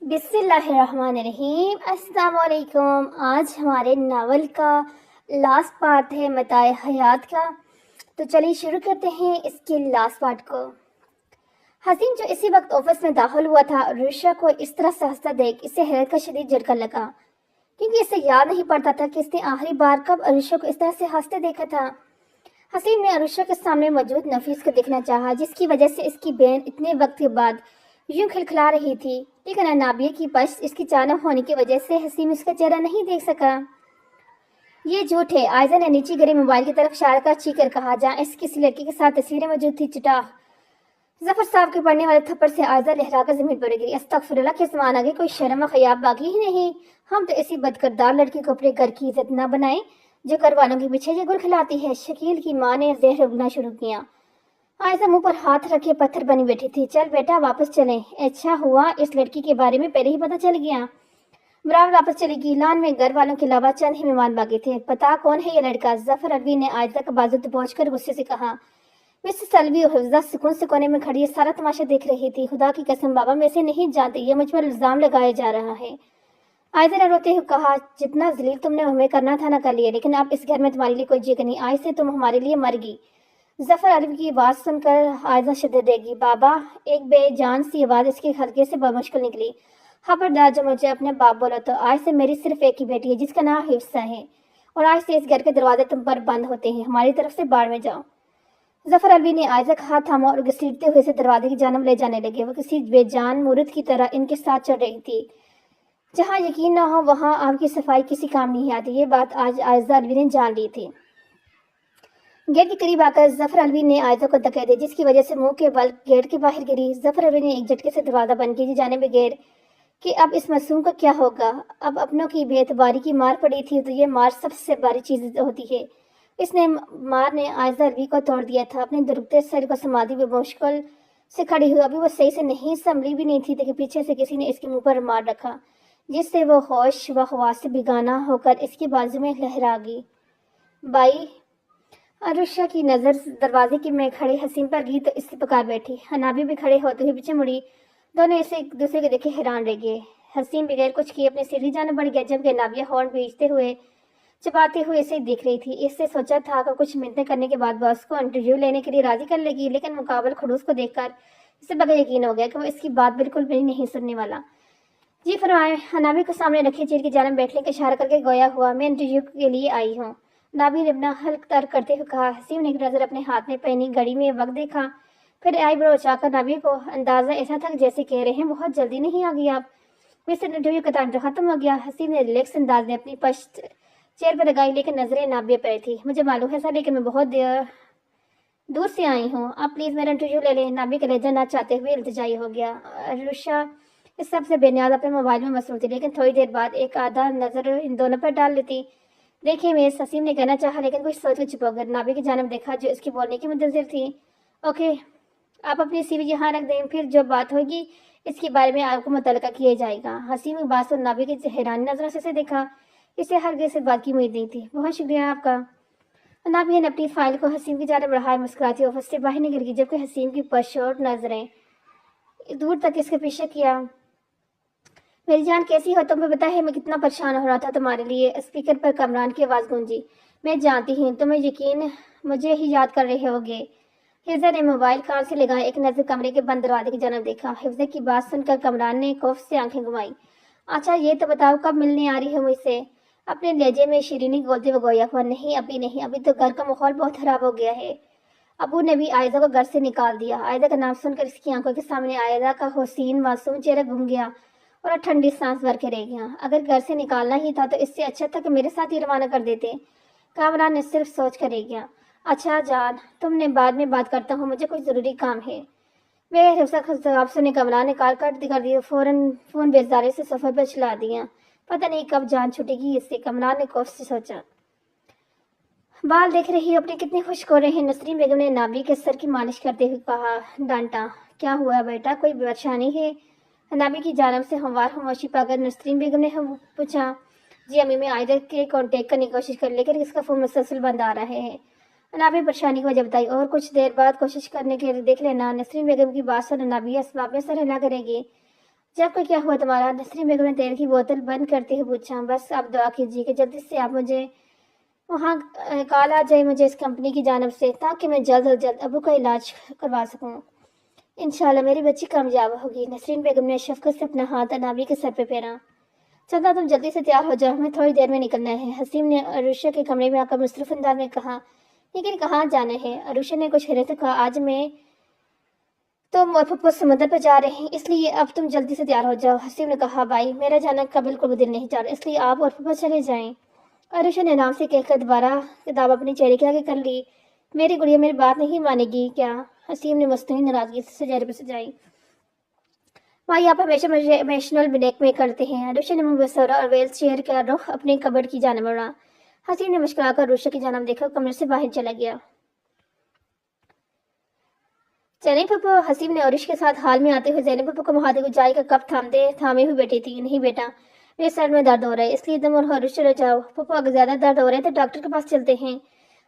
بسم اللہ الرحمن الرحیم۔ السلام علیکم۔ آج ہمارے ناول کا لاسٹ پارٹ ہے متاع حیات کا، تو چلیے شروع کرتے ہیں اس کے لاسٹ پارٹ کو۔ حسین جو اسی وقت آفس میں داخل ہوا تھا، عروشہ کو اس طرح سے ہنستا دیکھ اسے حیرت کا شدید جھٹکا لگا، کیونکہ اسے یاد نہیں پڑتا تھا کہ اس نے آخری بار کب عروشہ کو اس طرح سے ہنستے دیکھا تھا۔ حسین نے عروشہ کے سامنے موجود نفیس کو دیکھنا چاہا، جس کی وجہ سے اس کی بین اتنے وقت کے بعد یوں کھلکھلا رہی تھی، لیکن انابیہ کی پشت اس کی چانب ہونے کی وجہ سے حسین اس کا چہرہ نہیں دیکھ سکا۔ یہ جھوٹ ہے، عائزہ نے نیچے گرے موبائل کی طرف اشارہ کر چیخ کر کہا، جہاں اس کسی لڑکی کے ساتھ تصویریں موجود تھی۔ چٹا ظفر صاحب کے پڑنے والے تھپڑ سے عائزہ لہرا کر زمین پر گری۔ استغفر اللہ، کے زمان آگے کوئی شرم و حیا باقی ہی نہیں۔ ہم تو ایسی بدکردار لڑکی کو اپنے گھر کی عزت نہ بنائیں جو گھر والوں کے پیچھے یہ گل کھلاتی ہے۔ شکیل کی ماں نے زہر اگنا شروع کیا۔ عائزہ منہ پر ہاتھ رکھے پتھر بنی بیٹھی تھی۔ چل بیٹا واپس چلیں۔ اچھا ہوا اس لڑکی کے بارے میں پہلے ہی پتہ چل گیا۔ برابر واپس چلے گی۔ لان میں گھر والوں کے علاوہ چند ہی مہمان باقی تھے۔ پتا کون ہے یہ لڑکا؟ ظفر الوی نے عائزہ کا بازو دبوچ کر غصے سے کہا۔ مسز الوی اور حفظہ سکون سے کونے میں کھڑی سارا تماشا دیکھ رہی تھی۔ خدا کی قسم بابا میں اسے نہیں جانتی، یہ مجھ پر الزام لگایا جا رہا ہے۔ عائزہ نے روتے ہوئے کہا، جتنا ذلیل تم نے ہمیں کرنا تھا نہ کر لیا، لیکن اب اس گھر میں تمہارے لیے کوئی جگہ نہیں۔ آج سے تم ہمارے لیے مر گئی۔ ظفر الوی کی آواز سن کر عائزہ شدت دے گی۔ بابا، ایک بے جان سی آواز اس کے حلقے سے بمشکل نکلی۔ خبردار، جو مجھے اپنے باپ بولو تو آج سے میری صرف ایک ہی بیٹی ہے جس کا نام حفصہ ہے، اور آج سے اس گھر کے دروازے تم پر بند ہوتے ہیں۔ ہماری طرف سے باڑ میں جاؤ۔ ظفر الوی نے عائزہ کا ہاتھ تھاما اور گھسیٹتے ہوئے اسے دروازے کی جانب لے جانے لگے۔ وہ کسی بے جان مورد کی طرح ان کے ساتھ چل رہی تھی۔ جہاں یقین نہ ہو وہاں آپ کی صفائی کسی کام نہیں آتی، یہ بات آج عائزہ الوی نے جان لی تھی۔ گیٹ کے قریب آ کر ظفر الوی نے عائزہ کو دھکے دی، جس کی وجہ سے منہ کے بل گیٹ کے باہر گری۔ ظفر الوی نے ایک جھٹکے سے دروازہ بند کیا جانے میں گیر کہ اب اس معصوم کا کیا ہوگا۔ اب اپنوں کی بے اعتباری کی مار پڑی تھی تو یہ مار سب سے باری چیز ہوتی ہے۔ اس نے مار نے عائزہ الوی کو توڑ دیا تھا۔ اپنے درکتے سر کو سنبھالتے ہوئے مشکل سے کھڑی ہوئی، ابھی وہ صحیح سے نہیں سنبھلی بھی نہیں تھی کہ پیچھے سے کسی نے اس کے منہ پر مار رکھا، جس سے وہ ہوش و حواس سے بیگانہ ہو کر اس کے بازو میں لہرا گئی۔ بائی! عروشہ کی نظر دروازے کی میں کھڑے حسین پر گئی تو اس سے پکار بیٹھی۔ انابیہ بھی کھڑے ہوتے ہوئے پیچھے مڑی۔ دونوں اسے ایک دوسرے کو دیکھے حیران رہ گئے۔ حسین بغیر کچھ کیے اپنی سیڑھی جانب بڑھ گیا، جبکہ انابیہ ہارن بھیجتے ہوئے چپاتے ہوئے اسے دیکھ رہی تھی۔ اس سے سوچا تھا کہ کچھ منتیں کرنے کے بعد باس کو انٹرویو لینے کے لیے راضی کر لے گی، لیکن مقابل خلوص کو دیکھ کر اسے بغیر یقین ہو گیا کہ وہ اس کی بات بالکل بھی نہیں سننے والا۔ جی فرمائیں۔ انابیہ کو سامنے رکھے چیئر کی جانب بیٹھنے کا اشارہ کر کے گویا ہوا، میں انٹرویو کے لیے آئی ہوں۔ انابیہ نے اپنا حلق تر کرتے ہوئے کہا۔ حسین نے ایک نظر اپنے ہاتھ میں پہنی گھڑی میں وقت دیکھا، پھر آئی برو اچا کر انابیہ کو اندازہ ایسا تھا جیسے کہہ رہے ہیں، بہت جلدی نہیں آ گئی آپ؟ ویسے انٹرویو کا ٹائم تو ختم ہو گیا۔ حسین نے ریلیکس انداز میں اپنی پشت چیئر پر لگائی، لیکن نظریں انابیہ پر تھی۔ مجھے معلوم ہے سر، لیکن میں بہت دور سے آئی ہوں، آپ پلیز میرا انٹرویو لے لیں۔ انابیہ کا لہجہ نہ چاہتے ہوئے التجائی ہو گیا۔ عروشہ اس سب سے بے نیاز اپنے موبائل میں مصروف تھی، لیکن تھوڑی دیر بعد ایک آدھا نظر ان دونوں پر ڈال لیتی۔ دیکھیے مس، حسین نے کہنا چاہا لیکن کچھ سوچ کر چھپا کر انابیہ کی جانب دیکھا جو اس کے بولنے کی منتظر تھی۔ اوکے، آپ اپنی سی وی یہاں رکھ دیں، پھر جو بات ہوگی اس کے بارے میں آپ کو متعلقہ کیا جائے گا۔ حسین نے بات اور انابیہ کی حیرانی نظروں سے دیکھا، اسے ہرگز سے بات کی امید نہیں تھی۔ بہت شکریہ آپ کا۔ انابیہ نے اپنی فائل کو حسین کی جانب بڑھائے مسکراتی آفس سے باہر نکل گئی، جبکہ حسین کی پرشور نظریں دور تک اس کے پیچھے کیا۔ میری جان کیسی ہو؟ تمہیں پتہ ہے میں کتنا پریشان ہو رہا تھا تمہارے لیے۔ اسپیکر پر کامران کی آواز گونجی۔ میں جانتی ہوں تمہیں یقین مجھے ہی یاد کر رہے ہوگے۔ حفظہ نے موبائل کان سے لگائے ایک نظر کمرے کے بند دروازے کی جانب دیکھا۔ حفظہ کی بات سن کر کامران نے خوف سے آنکھیں گھمائی۔ اچھا یہ تو بتاؤ کب ملنے آ رہی ہو مجھ سے؟ اپنے لہجے میں شیرینی گولتے ہوئے گویا ہوا، نہیں ابھی نہیں، ابھی تو گھر کا ماحول بہت خراب ہو گیا ہے۔ ابو نے بھی عائزہ کو گھر سے نکال دیا۔ عائزہ کا نام سن کر اس کی آنکھوں کے سامنے عائزہ کا حسین معصوم چہرہ گھوم گیا اور ٹھنڈی سانس بھر کے رہ گیا۔ اگر گھر سے نکالنا ہی تھا تو اس سے اچھا تھا کہ میرے ساتھ ہی روانہ کر دیتے۔ کامران نے صرف سوچ کر رہ گیا۔ اچھا جان، تم نے بعد میں بات کرتا ہوں، مجھے کچھ ضروری کام ہے۔ میرے حفظہ کا جواب سننے کامران نے کال کٹ کر دی اور فوراً فون بیزاری سے صفحے پر چلا دیا۔ پتہ نہیں کب جان چھوٹے گی اس سے، کامران نے خوف سے سوچا۔ بال دیکھ رہی ہو اپنے کتنے خوش ہو رہے ہیں؟ نسرین بیگم نے انابیہ کے سر کی مالش کرتے ہوئے کہا۔ ڈانٹا۔ کیا ہوا بیٹا، کوئی پریشانی ہے؟ انابیہ کی جانب سے ہموار خاموشی پا کر نسرین بیگم نے پوچھا۔ جی امی، میں عائزہ کے کانٹیکٹ کرنے کی کوشش کر لیکن اس کا فون مسلسل بند آ رہا ہے۔ انابیہ پریشانی کی وجہ بتائی اور کچھ دیر بعد کوشش کرنے کے لیے دیکھ لینا۔ نسرین بیگم کی بات سن انابیہ اسباب میں سر ہلا کرے گی۔ जब को क्या हुआ तुम्हारा? नसरीन बेगम ने तेल की बोतल बंद करते हुए पूछा। बस आप दुआ कीजिए कि जल्दी से आप मुझे वहाँ कॉल आ जाए मुझे इस कंपनी की जानब से, ताकि मैं जल्द अज जल्द अबू का इलाज करवा सकूँ। इंशाल्लाह मेरी बच्ची कामयाब होगी। नसरीन बेगम ने शफकत से अपना हाथ अनावी के सर पे फेरा। चंदा तुम जल्दी से तैयार हो जाओ, हमें थोड़ी देर में निकलना है। हसीम ने अरुषा के कमरे में आकर मुस्तरफ अंदाज में कहा। लेकिन कहाँ जाना है? अरुषा ने कुछ हैरत से कहा। आज मैं तुम और पप्पू समुद्र पर जा रहे हैं, इसलिए अब तुम जल्दी से तैयार हो जाओ। हसीम ने कहा। भाई मेरा जाना का बिल्कुल भी दिल नहीं चाह रहा, इसलिए आप और पप्पू चले जाएं। अरुषा ने आराम से कहकर दोबारा किताब अपने चेहरे के आगे कर ली। मेरी गुड़िया मेरी बात नहीं मानेगी क्या? हसीम ने मस्तूरी नाराजगी से चेहरे पर सजाई। भाई आप हमेशा मुझे इमोशनल ब्लैकमेल करते हैं। अरुषा ने मुंह बसरा और व्हील चेयर का रुख अपने कबर्ड की जानब बढ़ा। हसीम ने मुस्कुराकर अरुषा की जानब देखा, कमरे से बाहर चला गया। जैनब पप्पू हसीम ने अरुष के साथ हाल में आते हुए जैनब पप्पू को महादे को चाय का कप थामे हुए बैठी थी। नहीं बेटा, मेरे सर में दर्द हो रहा है, इसलिए तुम और अरुष चले जाओ। पप्पू अगर ज्यादा दर्द हो रहा है तो डॉक्टर के पास चलते हैं।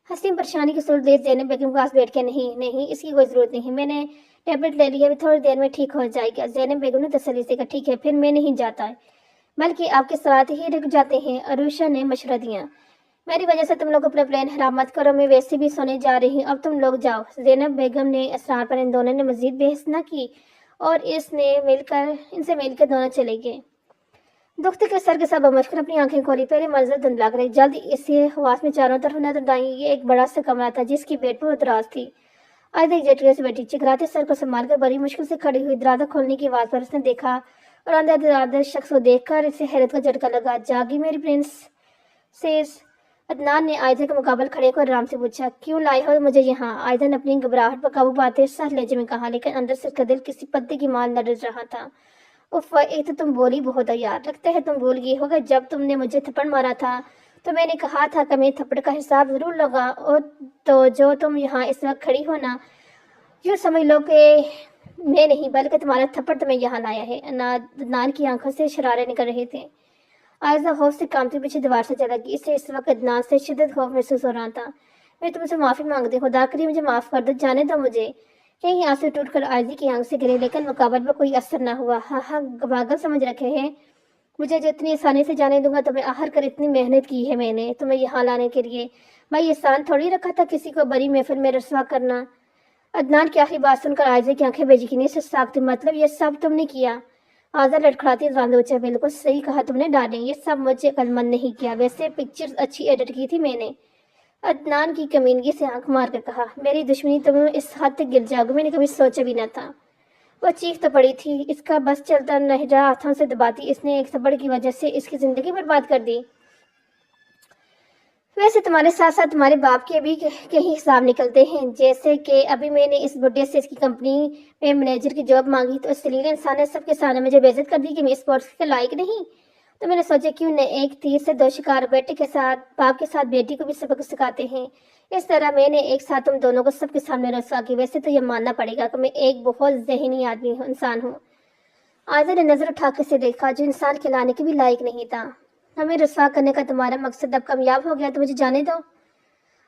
हसीम परेशानी की सूरत देख जैनब बेगम के पास बैठ के नहीं नहीं, इसकी कोई जरूरत नहीं, मैंने टैबलेट ले लिया, अभी थोड़ी देर में ठीक हो जाएगा। जैनब बेगम ने तसल्ली से कहा। ठीक है, फिर मैं नहीं जाता, बल्कि आपके साथ ही रुक जाते हैं। अरुषा ने मशवरा दिया। मेरी वजह से तुम लोग अपना प्लान खराब मत करो, मैं वैसे भी सोने जा रही हूँ, अब तुम लोग जाओ। जैनब बेगम ने असरार पर इन दोनों ने मजीद बहस न की और इनसे मिलकर दोनों चले गए। दुखते के सर के साथ मुश्किल अपनी आंखें खोली। पहले मंजिल धुंधला कर जल्द इसे हवास में चारों तरफ नजर आई। ये एक बड़ा सा कमरा था जिसकी बेड पर दराज थी। आज एक झटके से बैठी चिकराते सर को संभाल कर बड़ी मुश्किल से खड़ी हुई। दरवाजा खोलने की आवाज पर उसने देखा और अंदर शख्स को देखकर इसे हैरत का झटका लगा। जागी मेरी प्रिंसेस? अदनान ने आयदा के मुकाबले खड़े होकर आराम से पूछा। क्यों लाई हो मुझे यहाँ? आयदा ने अपनी घबराहट पर काबू पाते सह लहजे में कहा, लेकिन अंदर से उसका दिल किसी पत्ते की मार लड़ रहा था। उफ, एक तो तुम बोली बहुत हो यार, लगता है तुम भूल गई होगा जब तुमने मुझे थप्पड़ मारा था तो मैंने कहा था कि मैं थप्पड़ का हिसाब जरूर लगा। और तो जो तुम यहाँ इस वक्त खड़ी हो ना, यूँ समझ लो कि मैं नहीं बल्कि तुम्हारा थप्पड़ तुम्हें यहाँ लाया है। अदनान की आंखों से शरारे निकल रहे थे। आयजा खौफ से कांपते पीछे दीवार से चला गई। इसे इस वक्त अदनान से शिद्दत खौफ महसूस हो रहा था। मैं तुमसे माफी मांगती हूँ, खुदा करिए मुझे माफ कर दो, जाने दो मुझे। कहीं आंसू टूटकर आयजी की आंख से गिरे, लेकिन मुकाबले पर कोई असर न हुआ। हाँ हाँ, पागल समझ रखे हैं मुझे, जो इतनी आसानी से जाने दूंगा तुम्हें? आहर कर इतनी मेहनत की है मैंने तुम्हें यहाँ लाने के लिए, भाई एहसान थोड़ी रखा था किसी को बड़ी महफिल में रसवा करना। अदनान की आखिरी बात सुनकर आयजा की आंखें बेयकीनी से साफ थी। मतलब ये सब तुमने किया? आजा लड़खड़ाती रांदोचा। बिल्कुल सही कहा तुमने डार्लिंग, ये सब मुझे अक्लमंद नहीं किया, वैसे पिक्चर्स अच्छी एडिट की थी मैंने। अदनान की कमीनगी से आंख मार कर कहा। मेरी दुश्मनी तुम इस हद तक गिर जाओगे, मैंने कभी सोचा भी न था। वह चीख तो पड़ी थी, इसका बस चलता नहीं रहा, हाथों से दबाती इसने एक थप्पड़ की वजह से इसकी जिंदगी बर्बाद कर दी। वैसे तुम्हारे साथ साथ तुम्हारे बाप के भी कहीं हिसाब निकलते हैं, जैसे कि अभी मैंने इस बुढ़े से इसकी कंपनी में मैनेजर की जॉब मांगी तो इस सलील इंसान ने सबके सामने मुझे बेइज्जत कर दी कि मैं स्पोर्ट्स के लायक नहीं। तो मैंने सोचा क्यों न एक तीर से दो शिकार, बेटे के साथ बाप के साथ बेटी को भी सबक सिखाते हैं। इस तरह मैंने एक साथ तुम दोनों को सबके सामने रसवा की। वैसे तो यह मानना पड़ेगा कि मैं एक बहुत जहनी इंसान हूँ। आयजा ने नजर उठा के से देखा, जो इंसान खिलाने के भी लायक नहीं था। हमें रसवा करने का तुम्हारा मकसद अब कामयाब हो गया तो मुझे जाने दो।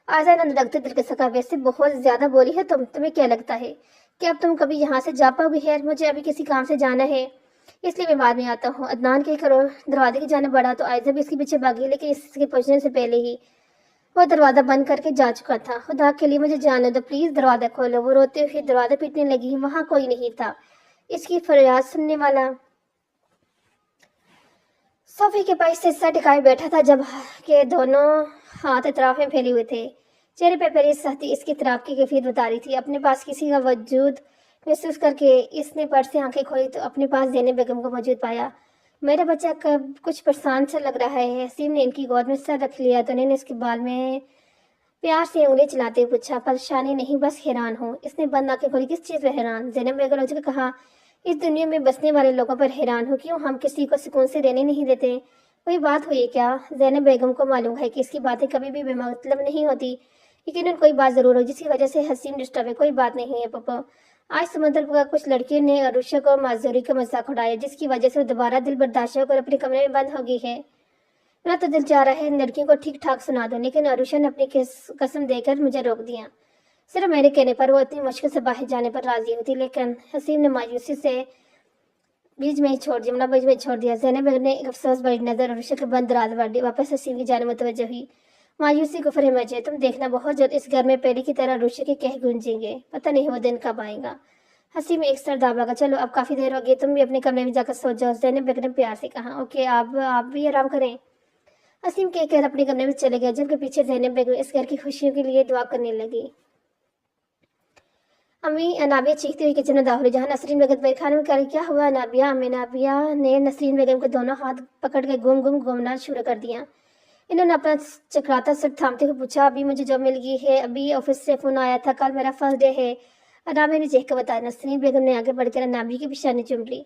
आयजा ने लगते दिल के सका। वैसे बहुत ज्यादा बोली है तुम्हें क्या लगता है कि अब तुम कभी यहाँ से जा पाओगे? खैर मुझे अभी किसी काम से जाना है, इसलिए मैं बाद में आता हूँ। अदनान के करो दरवाजे की जाने बढ़ा तो आयजा भी इसके पीछे भागी, लेकिन इसके पहुंचने से पहले ही वो दरवाजा बंद करके जा चुका था। खुदा के लिए मुझे जाने दो, प्लीज दरवाजा खोलो। वो रोते हुए दरवाजा पीटने लगी। वहां कोई नहीं था इसकी फरियाद सुनने वाला। सोफे के पास से सर टिकाए बैठा था, जब के दोनों हाथ इतराफ में फैले हुए थे। चेहरे पे पहले सहती इसकी तरफ की कैफियत बता रही थी। अपने पास किसी का वजूद महसूस करके इसने पर से आंखें खोली तो अपने पास ज़ैनब बेगम को मौजूद पाया। मेरा बच्चा कब कुछ परेशान सा लग रहा है। हसीम ने इनकी गोद में सर रख लिया तो इन्होंने इसके बाल में प्यार से उंगली चलाते हुए पूछा। परेशानी नहीं, बस हैरान हूँ। इसने बंद आंखें खोली। किस चीज़ पर हैरान? ज़ैनब बेगम ने कहा, इस दुनिया में बसने वाले लोगों पर हैरान हूँ। क्यों हम किसी को सुकून से रहने नहीं देते? कोई बात हुई क्या? ज़ैनब बेगम को मालूम है कि इसकी बातें कभी भी बेमतलब नहीं होती, लेकिन कोई बात जरूर हो जिसकी वजह से हसीम डिस्टर्ब है। कोई बात नहीं है पप्पा। आज समुद्र पर कुछ लड़कियों ने अरुषा को माजूरी का मजाक उड़ाया, जिसकी वजह से वो दोबारा दिल बर्दाश्त होकर अपने कमरे में बंद हो गई है। मेरा तो दिल चाह रहा है लड़कियों को ठीक ठाक सुना दो, लेकिन अरुषा ने अपनी कसम देकर मुझे रोक दिया। सिर्फ मेरे कहने पर वो इतनी मुश्किल से बाहर जाने पर राजी होती, लेकिन हसीम ने मायूसी से बीच में ही छोड़ दिया, मतलब बीच में छोड़ दिया। ज़ैनब बेगम ने एक अफसोस भरी नज़र और के बंद दराज बढ़ दी। वापस हसीन की जानिब मुतवज्जो हुई। मायूसी को फरे मचे, तुम देखना बहुत जल्द इस घर में पहले की तरह रुशे के कह गूंजेंगे। पता नहीं वो दिन कब आएगा। हंसी में एक सर दाबा। चलो अब काफ़ी देर हो गई, तुम भी अपने कमरे में जाकर सो जाओ, ज़ैनब बेगम ने प्यार से कहा। ओके, आप भी आराम करें। हसीम कहकर अपने कमरे में चले गए, जिनके पीछे ज़ैनब बेगम इस घर की खुशियों के लिए दुआ करने लगी। अम्मी नाबिया चीखती हुई किचन में दाखिल, जहाँ नसरीन बेगम मेरे खाने में कर क्या हुआ नाबिया। अम्मी नाबिया ने नसरीन बेगम को दोनों हाथ पकड़ के घूमना शुरू कर दिया। इन्होंने अपना चकराता सर थामते हुए पूछा, अभी मुझे जॉब मिल गई है, अभी ऑफिस से फोन आया था, कल मेरा फर्स्ट डे है। नाबिया ने चीख कर बताया। नसरीन बेगम ने आगे बढ़कर नाबिया की पेशानी चूम ली।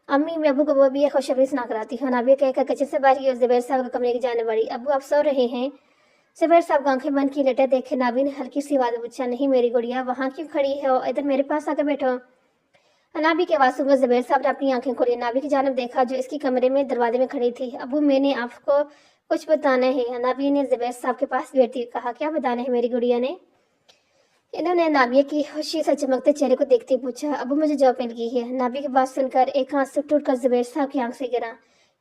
अम्मी मैं अबू को वो भी एक खुशखबरी सुना कराती हूँ। नाबिया कहकर किचन से बाहर की ज़ुबैर साहब के कमरे की जाने बढ़ी। अबू आप सो रहे हैं? ज़ुबैर साहब आंखें बंद की लेटे देखे नाबी ने हल्की सी आवाज़ पूछा, नहीं मेरी गुड़िया, वहाँ क्यों खड़ी है, और इधर मेरे पास आकर बैठो। नाबी की आवाज़ सुनकर ज़ुबैर साहब ने अपनी आंखें खोली, नाबी की जानिब देखा जो इसकी कमरे में दरवाजे में खड़ी थी। अबू मैंने आपको कुछ बताना है, नाबी ने ज़ुबैर साहब के पास बैठती हुई कहा। क्या बताना है मेरी गुड़िया ने? इन्होंने नाबिया की खुशी से चमकते चेहरे को देखते पूछा। अबू मुझे जॉब मिल गई है। नाबी की बात सुनकर एक आंसू टूटकर ज़ुबैर साहब की आंख से गिरा।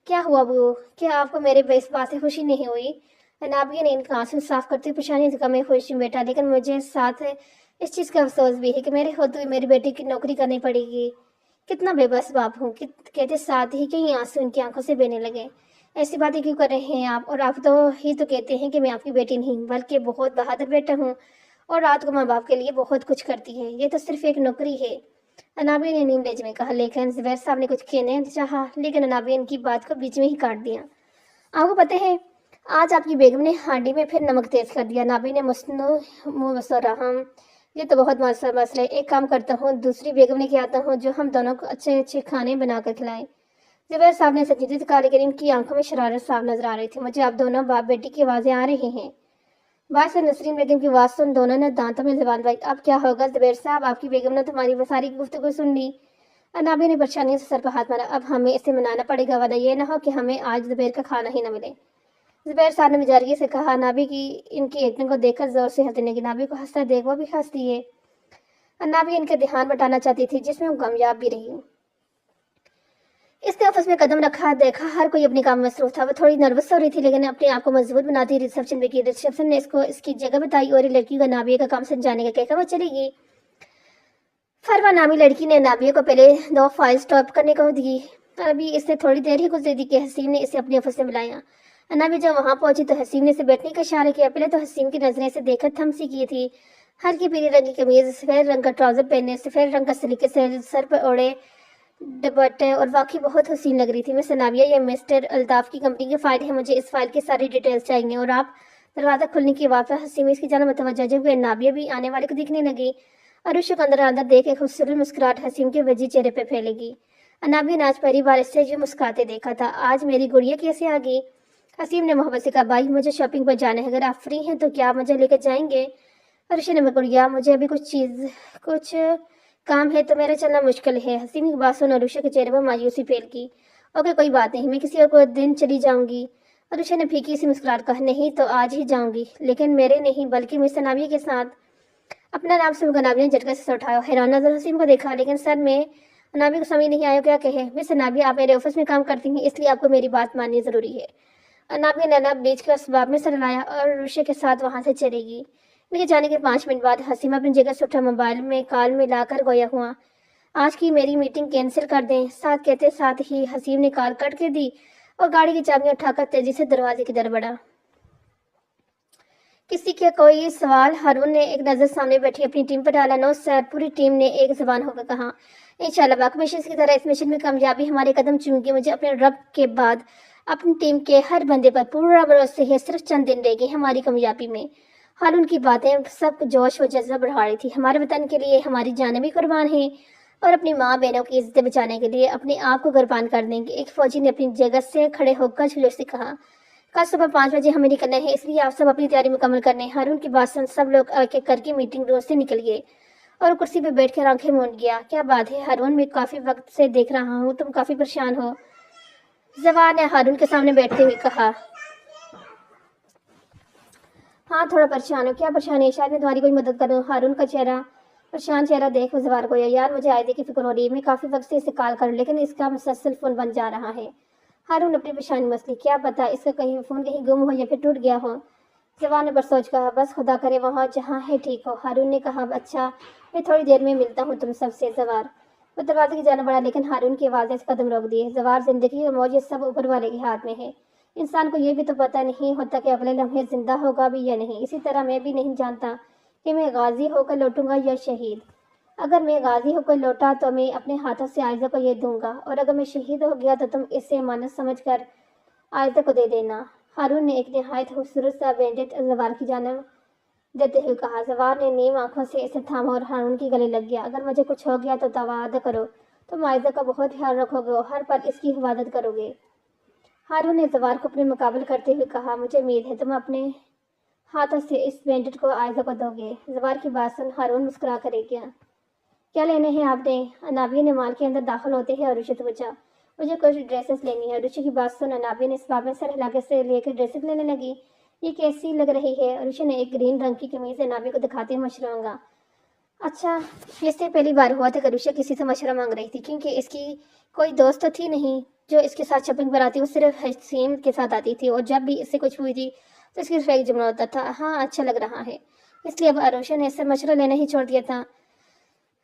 क्या हुआ अबू, क्या आपको मेरे इस बात से खुशी नहीं हुई? नाबिया ने इनका आंसू साफ करते हुए परेशानी से कम खुश बेटा, लेकिन मुझे साथ इस चीज़ का अफसोस भी है कि मेरे होते हुए मेरी बेटी की नौकरी करनी पड़ेगी। कितना बेबस बाप हूँ। कहते साथ ही कई आंसू उनकी आंखों से बहने लगे। ऐसी बातें क्यों कर रहे हैं आप? और आप तो कहते हैं कि मैं आपकी बेटी नहीं बल्कि बहुत बहादुर बेटा हूँ और रात को माँ बाप के लिए बहुत कुछ करती है। ये तो सिर्फ एक नौकरी है, अनाबिया ने नीम लेज में कहा। लेकिन ज़ुबैर साहब ने कुछ कहने चाहा, लेकिन अनाबिया इनकी बात को बीच में ही काट दिया। आपको पता है आज आपकी बेगम ने हांडी में फिर नमक तेज कर दिया। नाबी ने मुस्नो मुँह मसोरा। हम ये तो बहुत मसला है। एक काम करता हूँ, दूसरी बेगम ने कहता हूँ जो हम दोनों को अच्छे अच्छे खाने बनाकर खिलाएं। ज़ुबैर साहब ने संजीदगी से कहा, लेकिन इनकी आंखों में शरारत साफ नजर आ रही थी। मुझे आप दोनों बाप बेटी की आवाज़ें आ रही हैं। बाहर से नसरीन बेगम की आवाज़ सुन दोनों ने दांतों में ज़बान लगाई। अब क्या होगा ज़ुबैर साहब, आपकी बेगम ने तुम्हारी सारी गुफ्तगू सुन ली। नाबी ने परेशानी से सर पर हाथ मारा। अब हमें इसे मनाना पड़ेगा, वरना ये ना हो कि हमें आज ज़ुबैर का खाना ही न मिले। ज़ुबैर साहब ने मिजारगी से कहा। नाबी की इनकी एक्टिंग को देखकर जोर से हंसने लगी। नाबी को हंसता देख वो भी हंसती है। नाबी इनके ध्यान बटाना चाहती थी, जिसमें वो कामयाब भी रही। इसने ऑफिस में कदम रखा, देखा हर कोई अपने काम में मसरूफ था। वो थोड़ी नर्वस हो रही थी, लेकिन अपने आप को मजबूत बनाती रिसेप्शन में की। रिसेप्शन ने इसको इसकी जगह बताई और लड़की को नाबिया का काम समझाने का कहकर वो चली गई। फरवा नामी लड़की ने नाबिया को पहले 2 फाइल स्टॉप करने को दी। अभी इसने थोड़ी देर ही गुजर दी कि हसीम ने इसे अपने ऑफिस में बुलाया। नाबी जब वहां पहुंची तो हसीम ने इसे बैठने का इशारा किया। पहले तो हसीम की नजरें से देखकर थम सी की थी। हर की पीली रंग की कमीज, सफेद रंग का ट्राउजर पहने, सफेद रंग का सलीके से सर पर ओढ़े दुपट्टे, और वाकई बहुत हसीन लग रही थी। मिस नाबिया, ये मिस्टर अल्ताफ की कंपनी की फाइल है, मुझे इस फाइल की सारी डिटेल्स चाहिए। और आप दरवाजा खुलने की आवाज़ पर हसीम इसकी जाना मुतवज्जो जब नाबिया भी आने वाले को दिखने लगी। अरुष को अंदर देख एक खूबसूरत मुस्कुराहट हसीम के वजी चेहरे पर फैलेगी। नाबिया ने आज पहली बार इससे जो मुस्कुराते देखा था। आज मेरी गुड़िया कैसे आ गई? हसीम ने मोहब्बत से कहा। भाई मुझे शॉपिंग पर जाना है, अगर आप फ्री हैं तो क्या आप मुझे लेकर जाएंगे? अरुष ने गुड़िया मुझे अभी कुछ काम है तो मेरा चलना मुश्किल है। हसीम की बात सुन अरुषा के चेहरे पर मायूसी फैल की। ओके कोई बात नहीं, मैं किसी और को दिन चली जाऊंगी। अरुषा ने फीकी सी मुस्कुराहट कहा। नहीं तो आज ही जाऊंगी, लेकिन मेरे नहीं बल्कि मिस नाबिया के साथ। अपना नाम सुनकर नाबिया ने झटके से उठाया, हैरान नजर हसीम को देखा। लेकिन सर में नाबिया को समझ नहीं आया क्या कहे। मिस नाबिया, आप मेरे ऑफिस में काम करती हैं, इसलिए आपको मेरी बात माननी जरूरी है। नाबिया ने बीच का असबाब में सर लाया और अरुषा के साथ वहां से चलेगी। इनके जाने के 5 मिनट बाद हसीम अपनी जगह से उठा, मोबाइल में कॉल में लाकर गोया हुआ। आज की मेरी मीटिंग कैंसिल कर दें। साथ कहते साथ ही हसीम ने कॉल कट कर दी और गाड़ी की चाबियां उठाकर तेजी से दरवाजे की तरफ बढ़ा। किसी के कोई सवाल? हारून ने एक नजर सामने बैठी अपनी टीम पर डाला। नो सर, पूरी टीम ने एक जबान होकर कहा। इंशाल्लाह बाकी मिशन की तरह इस मिशन में कामयाबी हमारे कदम चूमेगी। मुझे अपने रब के बाद अपनी टीम के हर बंदे पर पूरा भरोसा है। सिर्फ चंद दिन रहेगी हमारी कामयाबी में। हारून की बातें सब जोश व जज्बा बढ़ा रही थी। हमारे वतन के लिए हमारी जानें भी कुर्बान हैं और अपनी माँ बहनों की इज्जत बचाने के लिए अपने आप को कुर्बान कर देंगे। एक फौजी ने अपनी जगह से खड़े होकर जुलूस से कहा। कल सुबह 5 बजे हमें निकलना है, इसलिए आप सब अपनी तैयारी मुकम्मल कर लें। हारून की बात सुन सब लोग एक एक करके मीटिंग रूम से निकल गए और कुर्सी पर बैठकर आंखें मूंद गया। क्या बात है हारून, मैं काफी वक्त से देख रहा हूँ, तुम काफी परेशान हो। जवान ने हारून के सामने बैठते हुए कहा। हाँ थोड़ा परेशान हो। क्या परेशानी है? शायद मैं तुम्हारी कोई मदद करूँ। हारून का चेहरा پریشان چہرہ دیکھ وہ زوار کو یار مجھے عائدے کی فکر ہو رہی ہے، میں کافی وقت سے اسے کال کروں لیکن اس کا مسلسل فون بن جا رہا ہے۔ ہارون اپنی پریشانی مسئلہ کیا پتا اس کا کہیں فون کہیں گم ہو یا پھر ٹوٹ گیا ہو۔ زوار نے برسوچ کہا بس خدا کرے وہاں جہاں ہے ٹھیک ہو۔ ہارون نے کہا اچھا میں تھوڑی دیر میں ملتا ہوں تم سب سے۔ زوار وہ دروازے کی جانب بڑھا لیکن ہارون کی آواز نے قدم روک دیے۔ زوار زندگی کا موج یہ سب اوپر والے کے ہاتھ میں ہے، انسان کو یہ بھی تو پتہ نہیں ہوتا کہ اگلے لمحے زندہ ہوگا بھی یا نہیں۔ اسی طرح میں بھی نہیں جانتا کہ میں غازی ہو کر لوٹوں گا یا شہید۔ اگر میں غازی ہو کر لوٹا تو میں اپنے ہاتھوں سے عائزہ کو یہ دوں گا، اور اگر میں شہید ہو گیا تو تم اسے امانت سمجھ کر عائزہ کو دے دینا۔ ہارون نے ایک نہایت خوبصورت سا بینڈیٹ زوار کی جانب دیتے ہوئے کہا۔ زوار نے نیم آنکھوں سے اسے تھاما اور ہارون کے گلے لگ گیا۔ اگر مجھے کچھ ہو گیا تو وعدہ کرو تم عائزہ کا بہت خیال رکھو گے اور ہر پل اس کی حفاظت کرو گے۔ ہارون نے زوار کو اپنے مقابل کرتے ہوئے کہا مجھے امید ہے تم اپنے ہاتھوں سے اس بینڈیٹ کو عائزہ کو دو گے۔ زوار کی بات سن ہارون مسکرا کرے گیا۔ کیا لینے ہیں آپ نے؟ انابیہ نے مال کے اندر داخل ہوتے ہی عروشہ سے پوچھا۔ مجھے کچھ ڈریسز لینی ہے۔ عروشہ کی بات سن انابیہ نے اس باب میں سر ہلا کے سے لے کر ڈریسز لینے لگی۔ یہ کیسی لگ رہی ہے؟ عروشہ نے ایک گرین رنگ کی قمیض انابیہ کو دکھاتے ہوئے مشورہ مانگا۔ اچھا یہ سے پہلی بار ہوا تھا کہ عروشہ کسی سے مشورہ مانگ رہی تھی، کیونکہ اس کی کوئی دوست تو تھی نہیں جو اس کے ساتھ شاپنگ پر آتی۔ وہ صرف حسین کے ساتھ آتی تھی اور جب بھی اس سے کچھ ہوئی تھی تو اس کی صرف ایک جملہ ہوتا تھا ہاں اچھا لگ رہا ہے۔ اس لیے اب عروشہ نے اس سے مشورہ لینا ہی چھوڑ دیا تھا۔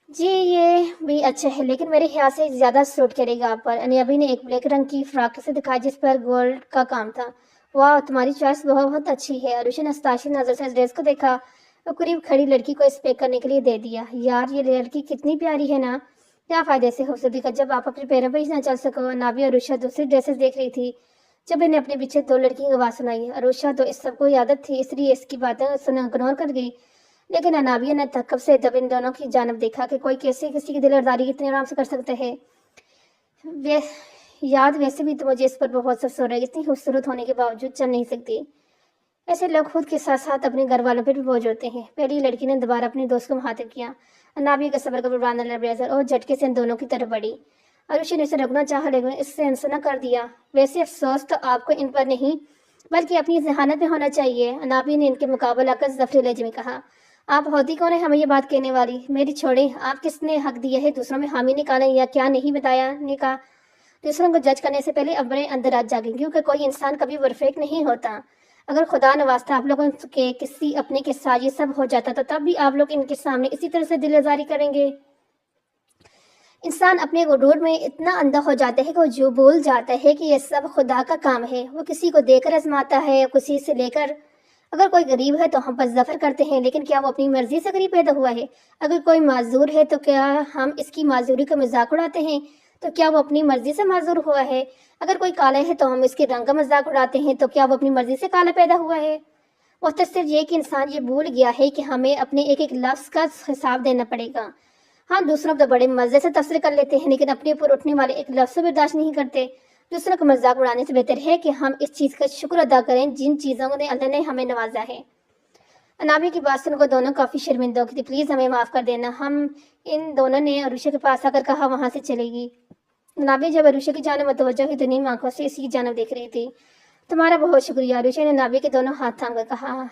جی یہ بھی اچھا ہے لیکن میرے خیال سے زیادہ سوٹ کرے گا آپ پر۔ انابیہ نے ایک بلیک رنگ کی فراک سے دکھائی جس پر گولڈ کا کام تھا۔ واہ تمہاری چوائس بہت اچھی ہے۔ عروشہ نے استاشی نظر سے اس ڈریس کو دیکھا اور قریب کھڑی لڑکی کو اس پیک کرنے کے لیے دے دیا۔ یار یہ لڑکی کتنی پیاری ہے نا، کیا فائدہ سے خوبصورتی کا جب آپ اپنے پیروں پہ ہی نہ چل سکو۔ انابیہ اور عروشہ دوسری ڈریسز دیکھ رہی تھی جب انہیں اپنے پیچھے دو لڑکی کی آواز سنائی۔ عروشہ تو اس سب کو عادت تھی اس لیے اس کی باتیں اگنور کر گئی، لیکن انابیہ نے تکب سے جب ان دونوں کی جانب دیکھا کہ کوئی کیسے کسی کی دلبرداری اتنے آرام سے کر سکتے ہیں۔ یاد ویسے بھی تو مجھے اس پر بہت افسوس ہے، اتنی خوبصورت ہونے کے باوجود چل نہیں سکتی۔ ایسے لوگ خود کے ساتھ ساتھ اپنے گھر والوں پہ بھی بوجھ ہوتے ہیں۔ پہلی لڑکی نے دوبارہ اپنے دوست کو مخاطب کیا۔ انابیہ کا صبر کا قربان بریزر اور جھٹکے سے ان دونوں کی طرف بڑھی۔ عروشہ نے اسے روکنا چاہا لیکن اس سے انسنا کر دیا۔ ویسے افسوس تو آپ کو ان پر نہیں بلکہ اپنی ذہانت میں ہونا چاہیے۔ انابیہ نے ان کے مقابل آ کر ظفری لہجے میں کہا۔ آپ ہوتی کون ہے ہمیں یہ بات کہنے والی؟ میری چھوڑیں، آپ کس نے حق دیا ہے دوسروں میں حامی نکالیں یا کیا نہیں بتایا نے کہا دوسروں کو جج کرنے سے پہلے اپنے اندر آج جاگیں، کیونکہ کوئی انسان کبھی پرفیکٹ نہیں ہوتا۔ اگر خدا نواستہ آپ لوگوں کے کسی اپنے کے ساتھ یہ سب ہو جاتا تو تب بھی آپ لوگ ان کے سامنے اسی طرح سے دل آزاری کریں گے؟ انسان اپنے غرور میں اتنا اندھا ہو جاتا ہے کہ وہ جو بھول جاتا ہے کہ یہ سب خدا کا کام ہے۔ وہ کسی کو دے کر آزماتا ہے، کسی سے لے کر۔ اگر کوئی غریب ہے تو ہم پر ظفر کرتے ہیں، لیکن کیا وہ اپنی مرضی سے غریب پیدا ہوا ہے؟ اگر کوئی معذور ہے تو کیا ہم اس کی معذوری کا مذاق اڑاتے ہیں؟ تو کیا وہ اپنی مرضی سے معذور ہوا ہے؟ اگر کوئی کالا ہے تو ہم اس کے رنگ کا مذاق اڑاتے ہیں، تو کیا وہ اپنی مرضی سے کالا پیدا ہوا ہے؟ مختصر یہ کہ انسان یہ بھول گیا ہے کہ ہمیں اپنے ایک ایک لفظ کا حساب دینا پڑے گا۔ ہاں دوسروں کو بڑے مزے سے تبصرے کر لیتے ہیں لیکن اپنے اوپر اٹھنے والے ایک لفظ سے برداشت نہیں کرتے۔ دوسروں کو مذاق اڑانے سے بہتر ہے کہ ہم اس چیز کا شکر ادا کریں جن چیزوں نے اللہ نے ہمیں نوازا ہے۔ انابیہ کی بات سن کو دونوں کافی شرمندہ ہو گئی تھی۔ پلیز ہمیں معاف کر دینا، ہم ان دونوں نے عروشہ کے پاس آ کر کہا وہاں سے چلے گی۔ انابیہ جب عروشہ کی جانب متوجہ ہوئی تو نیم آنکھوں سے اسی کی جانب دیکھ رہی تھی۔ تمہارا بہت شکریہ، عروشہ نے انابیہ کے دونوں ہاتھ تھام کر کہا۔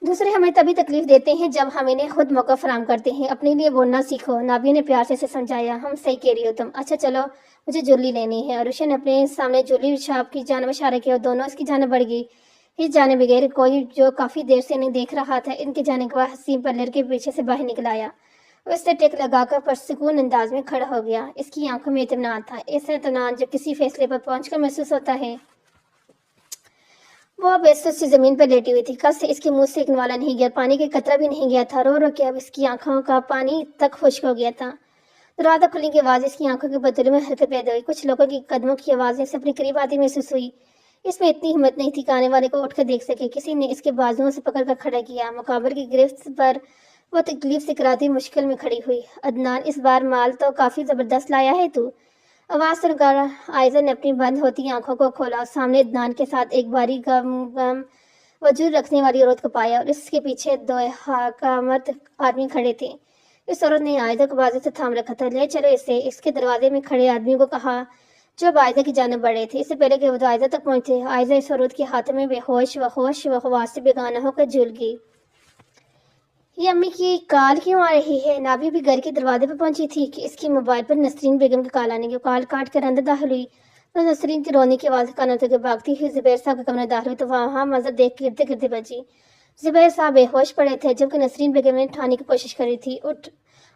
دوسرے ہمیں تبھی تکلیف دیتے ہیں جب ہم انہیں خود موقع فراہم کرتے ہیں، اپنے لیے بولنا سیکھو۔ انابیہ نے پیار سے اسے سمجھایا۔ ہم صحیح کہہ رہی ہو تم۔ اچھا چلو مجھے جولی لینی ہے۔ عروشہ نے اپنے سامنے جولی شاپ کی جانب اشارہ کیا اور دونوں اس کی جانب بڑھ گئی۔ اس جانب بغیر کوئی جو کافی دیر سے انہیں دیکھ رہا تھا ان کے جانے کے بعد حسین پرلر کے پیچھے سے باہر نکل آیا اور اس سے ٹیک لگا کر پرسکون انداز میں کھڑا ہو گیا۔ اس کی آنکھوں میں اطمینان تھا، ایسا اطمینان جو کسی فیصلے پر پہنچ کر محسوس ہوتا ہے۔ وہ اب ایسے سے زمین پر لیٹی ہوئی تھی، کل سے اس کے منہ سے ایک نوالا نہیں گیا، پانی کا قطرہ بھی نہیں گیا تھا۔ رو رو کے اب اس کی آنکھوں کا پانی تک خشک ہو گیا تھا۔ دروازہ کھلنے کی آواز اس کی آنکھوں کے بدلے میں حرکت پیدا ہوئی۔ کچھ لوگوں کی قدموں کی آوازیں سے اپنے قریب آتی محسوس ہوئی۔ اس میں اتنی ہمت نہیں تھی کہ آنے والے کو اٹھ کر دیکھ سکے۔ کسی نے اس کے بازوؤں سے پکڑ کر کھڑا کیا۔ مقابر کی گرفت پر وہ تکلیف سے کراتی مشکل میں کھڑی ہوئی۔ عدنان اس بار مال تو کافی زبردست لایا ہے تو؟ آواز سن کر عائزہ نے اپنی بند ہوتی آنکھوں کو کھولا اور سامنے عدنان کے ساتھ ایک باری گم وجود رکھنے والی عورت کو پایا اور اس کے پیچھے دو حکامت آدمی کھڑے تھے۔ اس عورت نے عائزہ کو بازو سے تھام رکھا تھا۔ لے چلو اسے، اس کے دروازے میں کھڑے آدمی کو کہا جو اب عائزہ کی جانب بڑھے تھے۔ اس سے پہلے کہ وہ عائزہ تک پہنچے عائزہ اس عورت کے ہاتھ میں بے ہوش و حواس سے بیگانہ ہو کر جھول گئی۔ یہ امی کی کال کیوں آ رہی ہے؟ نابی بھی گھر کے دروازے پہ پہنچی تھی کہ اس کی موبائل پر نسرین بیگم کی کال آنے کی کال کاٹ کر اندر داخل ہوئی تو نسرین کی رونے کی آواز کانوں تک بھاگتی ہوئی زبیر صاحب کے کمرے میں داخل ہوئی تو وہاں منظر دیکھ گرتے گرتے بچی۔ زبیر صاحب بے ہوش پڑے تھے جبکہ نسرین بیگم نے اٹھانے کی کوشش کری تھی۔ اٹھ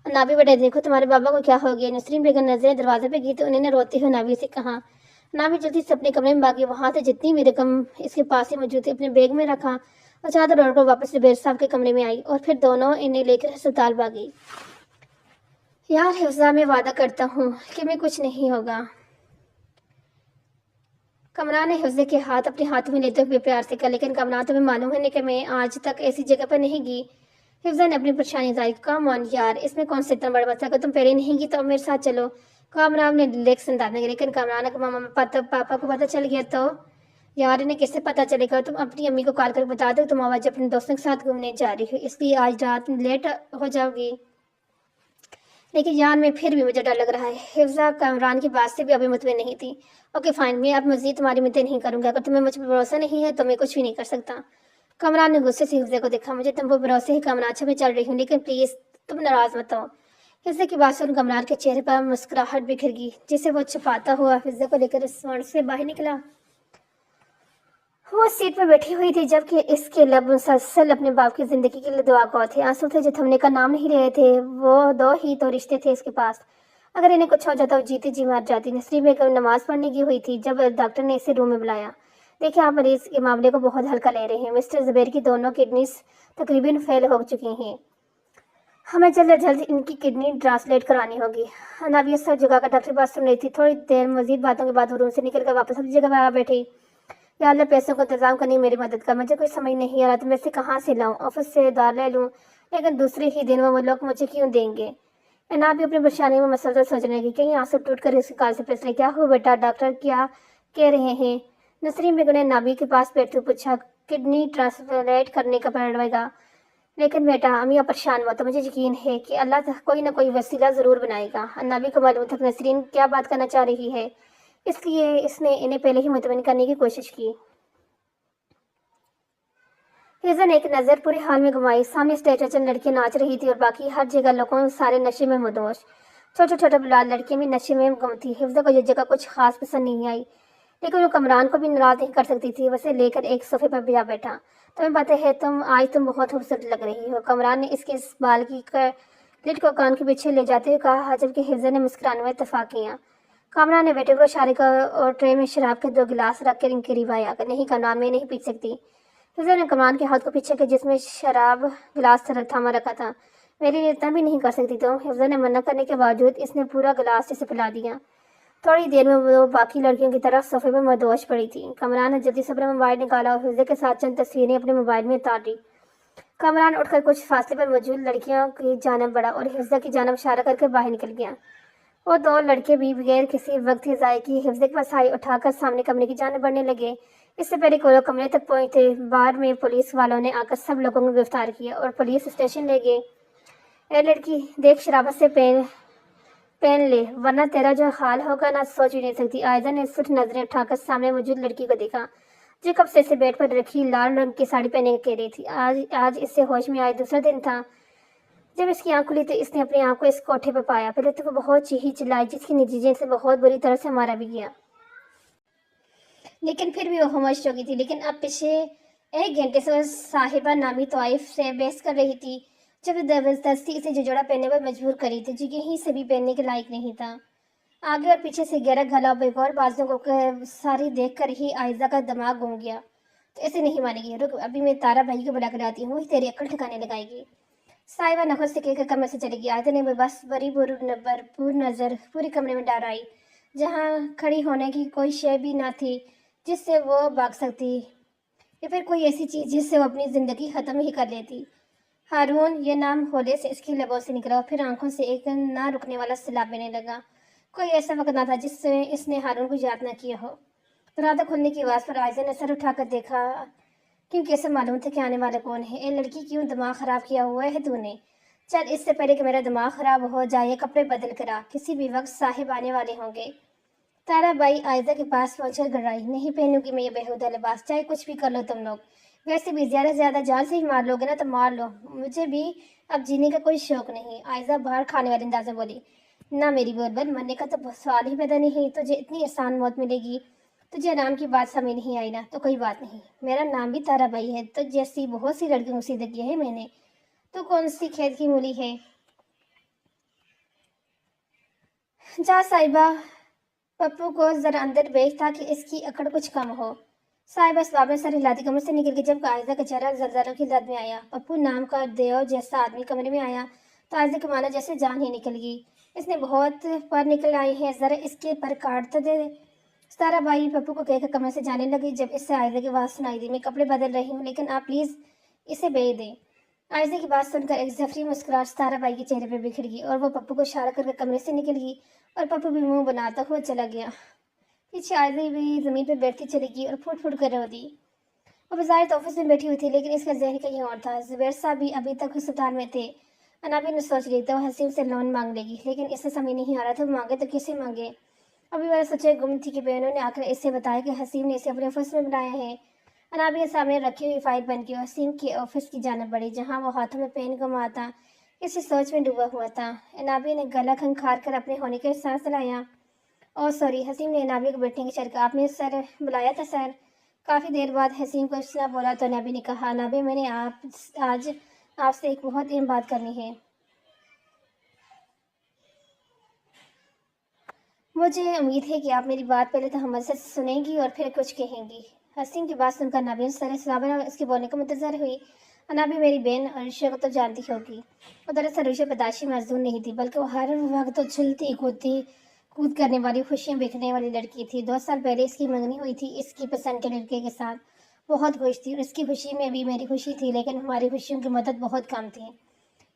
نابی بیٹے، دیکھو تمہارے بابا کو کیا ہو گیا؟ نسرین بیگم نظریں دروازے پہ کی تو انہوں نے روتے ہوئے نابی سے کہا۔ نابی جلدی سے اپنے کمرے میں بھاگی، وہاں سے جتنی بھی رقم اس کے پاس ہی موجود تھی اپنے بیگ میں رکھا اور چادر اوڑھ کر واپس زبیر صاحب کے کمرے میں آئی اور پھر دونوں انہیں لے کر ہسپتال بھاگی۔ یار حفظہ، میں وعدہ کرتا ہوں کہ میں کچھ نہیں ہوگا۔ کمران نے حفظہ کے ہاتھ اپنے ہاتھوں میں لیتے ہوئے پیار سے کہا، لیکن کمران تمہیں معلوم ہے کہ میں آج تک ایسی جگہ پر نہیں گئی۔ حفظہ نے اپنی پریشانی ظاہر کی، کام آن یار، اس میں کون سے اتنا بڑا مسئلہ؟ اگر تم پہلے نہیں گئی تو اب میرے ساتھ چلو۔ کامران نے ریلیکس انداز میں، لیکن کامران کو ماما پاپا کو پتہ چل گیا تو؟ یار انہیں کس سے پتہ چلے گا؟ تم اپنی امی کو کال کر بتا دو تم آج اپنے دوستوں کے ساتھ گھومنے جا رہی ہو، اس لیے آج رات لیٹ ہو جاؤ گی۔ لیکن یار میں پھر بھی مجھے ڈر لگ رہا ہے۔ حفظہ کامران کی بات سے بھی ابھی مطمئن نہیں تھی۔ اوکے فائن، میں اب مزید تمہاری مدد نہیں کروں گا، اگر تمہیں مجھ پر بھروسہ نہیں ہے تو میں کچھ بھی نہیں کر سکتا۔ کامران نے غصے سے حفظہ کو دیکھا، مجھے تم پر بھروسے ہی کامران، اچھا میں چل رہی ہوں لیکن پلیز تم ناراض مت ہو۔ حفظہ کی بات سن کامران کے چہرے پر مسکراہٹ بکھر گئی جسے وہ چھپاتا ہوا حفظہ کو لے کر ریسٹورانٹ سے باہر نکلا۔ وہ سیٹ پر بیٹھی ہوئی تھی جبکہ اس کے لب مسلسل اپنے باپ کی زندگی کے لیے دعا گو تھے، آنسو تھے جو تھمنے کا نام نہیں رہے تھے۔ وہ دو ہی تو رشتے تھے اس کے پاس، اگر انہیں کچھ ہو جاتا وہ جیتی جی مار جاتی۔ نسرین بیگم نماز پڑھنے کی ہوئی تھی جب ڈاکٹر نے اسے روم میں بلایا۔ دیکھیں آپ مریض کے معاملے کو بہت ہلکا لے رہے ہیں، مسٹر زبیر کی دونوں کڈنیز تقریباً فیل ہو چکی ہیں، ہمیں جلد از جلد ان کی کڈنی ٹرانسلیٹ کرانی ہوگی۔ نابیہ سر جگہ کا ڈاکٹر بات سن رہی تھی، تھوڑی دیر مزید باتوں کے بعد وہ روم سے نکل کر واپس اپنی جگہ پر آ بیٹھی۔ یا اللہ پیسوں کو انتظام کرنے میری مدد کر، مجھے کوئی سمجھ نہیں آ رہا تو میں سے کہاں سے لاؤں، آفس سے ادھار لے لوں، لیکن دوسرے ہی دن وہ لوگ مجھے کیوں دیں گے؟ نابی اپنی پریشانی میں مسلسل سوچنے لگی، کہیں آنسو ٹوٹ کر اس کال سے پھسلے۔ کیا ہو بیٹا، ڈاکٹر کیا کہہ رہے ہیں؟ نسرین بیگم نے نابی کے پاس بیٹھتے ہوئے پوچھا، کڈنی ٹرانسپلانٹ کرنے کا پڑے گا، لیکن بیٹا امی آپ پریشان مت ہو، مجھے یقین ہے کہ اللہ کوئی نہ کوئی وسیلہ ضرور بنائے گا۔ نابی کو معلوم تھا کہ نسرین کیا بات کرنا چاہ رہی ہے، اس لیے اس نے انہیں پہلے ہی مطمئن کرنے کی کوشش کی۔ حفظہ نے ایک نظر پورے حال میں گھمائی، سامنے اسٹیج پر چند لڑکیاں ناچ رہی تھی اور باقی ہر جگہ لوگوں سارے نشے میں مدوش، چھوٹے چھوٹے بلال لڑکیاں بھی نشے میں گم تھی۔ حفظہ کو یہ جگہ کچھ خاص پسند نہیں آئی، لیکن وہ کامران کو بھی ناراض نہیں کر سکتی تھی، اسے لے کر ایک صوفے پر جا بیٹھا۔ تمہیں پتہ ہے تم بہت خوبصورت لگ رہی ہو، کامران نے اس کے اس بال کی لٹ کو کان کے پیچھے لے جاتے ہوئے کہا، جبکہ حفظہ نے مسکرانے میں اتفاق کیا۔ کامران نے بیٹے کو اشارے کا اور ٹرے میں شراب کے 2 گلاس رکھ کر ان کے قریب آیا، نہیں کامران میں نہیں پی سکتی۔ حفظہ نے کامران کے ہاتھ کو پیچھے کیا جس میں شراب گلاس تھما رکھا تھا، میرے لیے اتنا بھی نہیں کر سکتی تو؟ حفظہ نے منع کرنے کے باوجود اس نے پورا گلاس اسے پلا دیا۔ تھوڑی دیر میں وہ باقی لڑکیوں کی طرح صوفے میں مدوش پڑی تھی۔ کامران نے جلدی سے اپنا موبائل نکالا اور حفظہ کے ساتھ چند تصویریں اپنے موبائل میں اتار لی۔ کامران اٹھ کر کچھ فاصلے پر موجود لڑکیوں کی جانب بڑھا اور حفظہ کی جانب اشارہ کر کے باہر نکل گیا۔ وہ 2 لڑکے بھی بغیر کسی وقت ضائع کیے حفظہ کے پاس آئے، اٹھا کر سامنے کمرے کی جانب بڑھنے لگے۔ اس سے پہلے کہ وہ کمرے تک پہنچتے بار میں پولیس والوں نے آ کر سب لوگوں کو گرفتار کیا اور پولیس اسٹیشن لے گئے۔ اے لڑکی دیکھ، شرابت سے پہن لے ورنہ تیرا جو حال ہوگا نہ سوچ بھی نہیں سکتی۔ عائدہ نے سرخ نظریں اٹھا کر سامنے موجود لڑکی کو دیکھا جو کب سے اسے بیڈ پر رکھی لال رنگ کی ساڑی پہنے کہہ رہی تھی۔ آج اس سے ہوش میں آئے دوسرا دن تھا جب اس کی آنکھ کھلی تو اس نے اپنے آپ کو اس کوٹھے پر پایا۔ پہلے تو وہ بہت چیخی چلائی جس کے نتیجے سے بہت بری طرح سے مارا بھی گیا، لیکن پھر بھی وہ ہوش ہو گئی تھی۔ لیکن اب پچھلے 1 گھنٹے سے وہ صاحبہ نامی طائف سے بحث کر رہی تھی جب زبردستی اسے جوڑا پہننے پر مجبور کری تھی جو یہیں سے بھی پہننے کے لائق نہیں تھا۔ آگے اور پیچھے سے گہرا گلا بغور بازوں کو ساری دیکھ کر ہی عائزہ کا دماغ گھوم گیا۔ تو ایسے نہیں مانے گی، رک ابھی میں تارا بھائی کو بلا کر آتی ہوں، وہی تیری عقل ٹھکانے لگائے گی۔ صاحبہ نخوت سے کہہ کر کمرے سے چلی گئی۔ عائزہ نے بس بری بھرپور نظر پورے کمرے میں ڈال آئی جہاں کھڑی ہونے کی کوئی شے بھی نہ تھی جس سے وہ بھاگ سکتی یا پھر کوئی ایسی چیز جس سے وہ اپنی زندگی ختم ہی کر لیتی۔ ہارون، یہ نام ہولے سے اس کی لبوں سے نکلا اور پھر آنکھوں سے ایک نہ رکنے والا سیلاب بہنے لگا۔ کوئی ایسا وقت نہ تھا جس سے اس نے ہارون کو یاد نہ کیا ہو۔ دروازہ کھلنے کی آواز پر عائزہ نے سر اٹھا کر دیکھا کیونکہ اسے معلوم تھا کہ آنے والا کون ہے۔ اے لڑکی، کیوں دماغ خراب کیا ہوا ہے تو نے؟ چل اس سے پہلے کہ میرا دماغ خراب ہو جائے کپڑے بدل کر آ، کسی بھی وقت صاحب آنے والے ہوں گے۔ تارا بائی عائزہ کے پاس پہنچ کر گڑائی، نہیں پہنوں گی میں یہ بیہودہ لباس، چاہے کچھ بھی کر لو تم لوگ، वैसे भी ज़्यादा से ज़्यादा जान से ही मार लोगे ना तो मार लो, मुझे भी अब जीने का कोई शौक नहीं। आयजा बाहर खाने वाले अंदाज में बोली। ना मेरी बोलबल, मरने का तो सवाल ही पैदा नहीं, तुझे इतनी आसान मौत मिलेगी। तुझे नाम की बात समझ नहीं आई ना, तो कोई बात नहीं, मेरा नाम भी ताराबाई है, तो जैसी बहुत सी लड़कियों से देखी है मैंने। तो कौन सी खेत की मूली है? जा साहिबा, पप्पू को जरा अंदर भेज ताकि इसकी अकड़ कुछ कम हो। साहिबा इस बाब में सर हिलाती कमरे से निकल गई। जब आयजा का चेहरा जरजरों की लद में आया, पप्पू नाम का देव जैसा आदमी कमरे में आया तो आयजा के मानो जैसे जान ही निकल गई। इसने बहुत पर निकल आई है, जरा इसके पर काट तो दे। सारा बाई पप्पू को कहकर कमरे से जाने लगी। जब इससे आयजा की आवाज़ सुनाई दी, मैं कपड़े बदल रही हूँ, लेकिन आप प्लीज़ इसे भेज दें। आयजा की बात सुनकर एक जफरी मुस्कुराहट सारा बाई के चेहरे पर बिखर गई और वो पप्पू को इशारा करके कमरे से निकल गई और पप्पू भी मुंह बनाता हुआ चला गया। पीछे आयजा भी जमीन पर बैठती चली गई और फुट फुट कर रो दी। वो बाजार तो ऑफिस में बैठी हुई थी, लेकिन इसका जहन कहीं और था। जुबैर साहब भी अभी तक अस्पताल में थे। अनाबी ने सोच रही तो हसीम से लोन मांग लेगी, लेकिन इससे समझ नहीं आ रहा था मांगे तो किसे मांगे। अभी वह सोचे गुम थी कि बहनों ने आकर इसे बताया कि हसीम ने इसे अपने ऑफिस में बुलाया है। अनाबी के सामने रखी हुई फाइल बन के हसीम के ऑफिस की जाने बढ़ी, जहाँ वो हाथों में पेन घुमाता किसी सोच में डूबा हुआ था। अनाबी ने गला खंखार कर अपने होने का एहसास दिलाया। ओह सॉरी, हसीम ने नाबी को बैठने की शर्त। आपने सर बुलाया था सर? काफ़ी देर बाद हसीम को इतना बोला तो नाबी ने कहा, नाबी मैंने आज आपसे एक बहुत अहम बात करनी है। मुझे उम्मीद है कि आप मेरी बात पहले तो हमसे से सुनेंगी और फिर कुछ कहेंगी। हसीम की बात सुनकर नाबी सर साबन इसके बोलने को मुंतजर हुई। नाबी मेरी बहन अरुषा को तो जानती होगी। और दरअसल अरुषा पैदाशी मजदूर नहीं थी, बल्कि वो हर वक्त तो चलती कूदती कूद करने वाली, खुशियाँ बिखरने वाली लड़की थी। 2 साल पहले इसकी मंगनी हुई थी इसकी पसंद के लड़के के साथ। बहुत खुश थी और इसकी खुशी में भी मेरी खुशी थी, लेकिन हमारी खुशियों की मदद बहुत कम थी।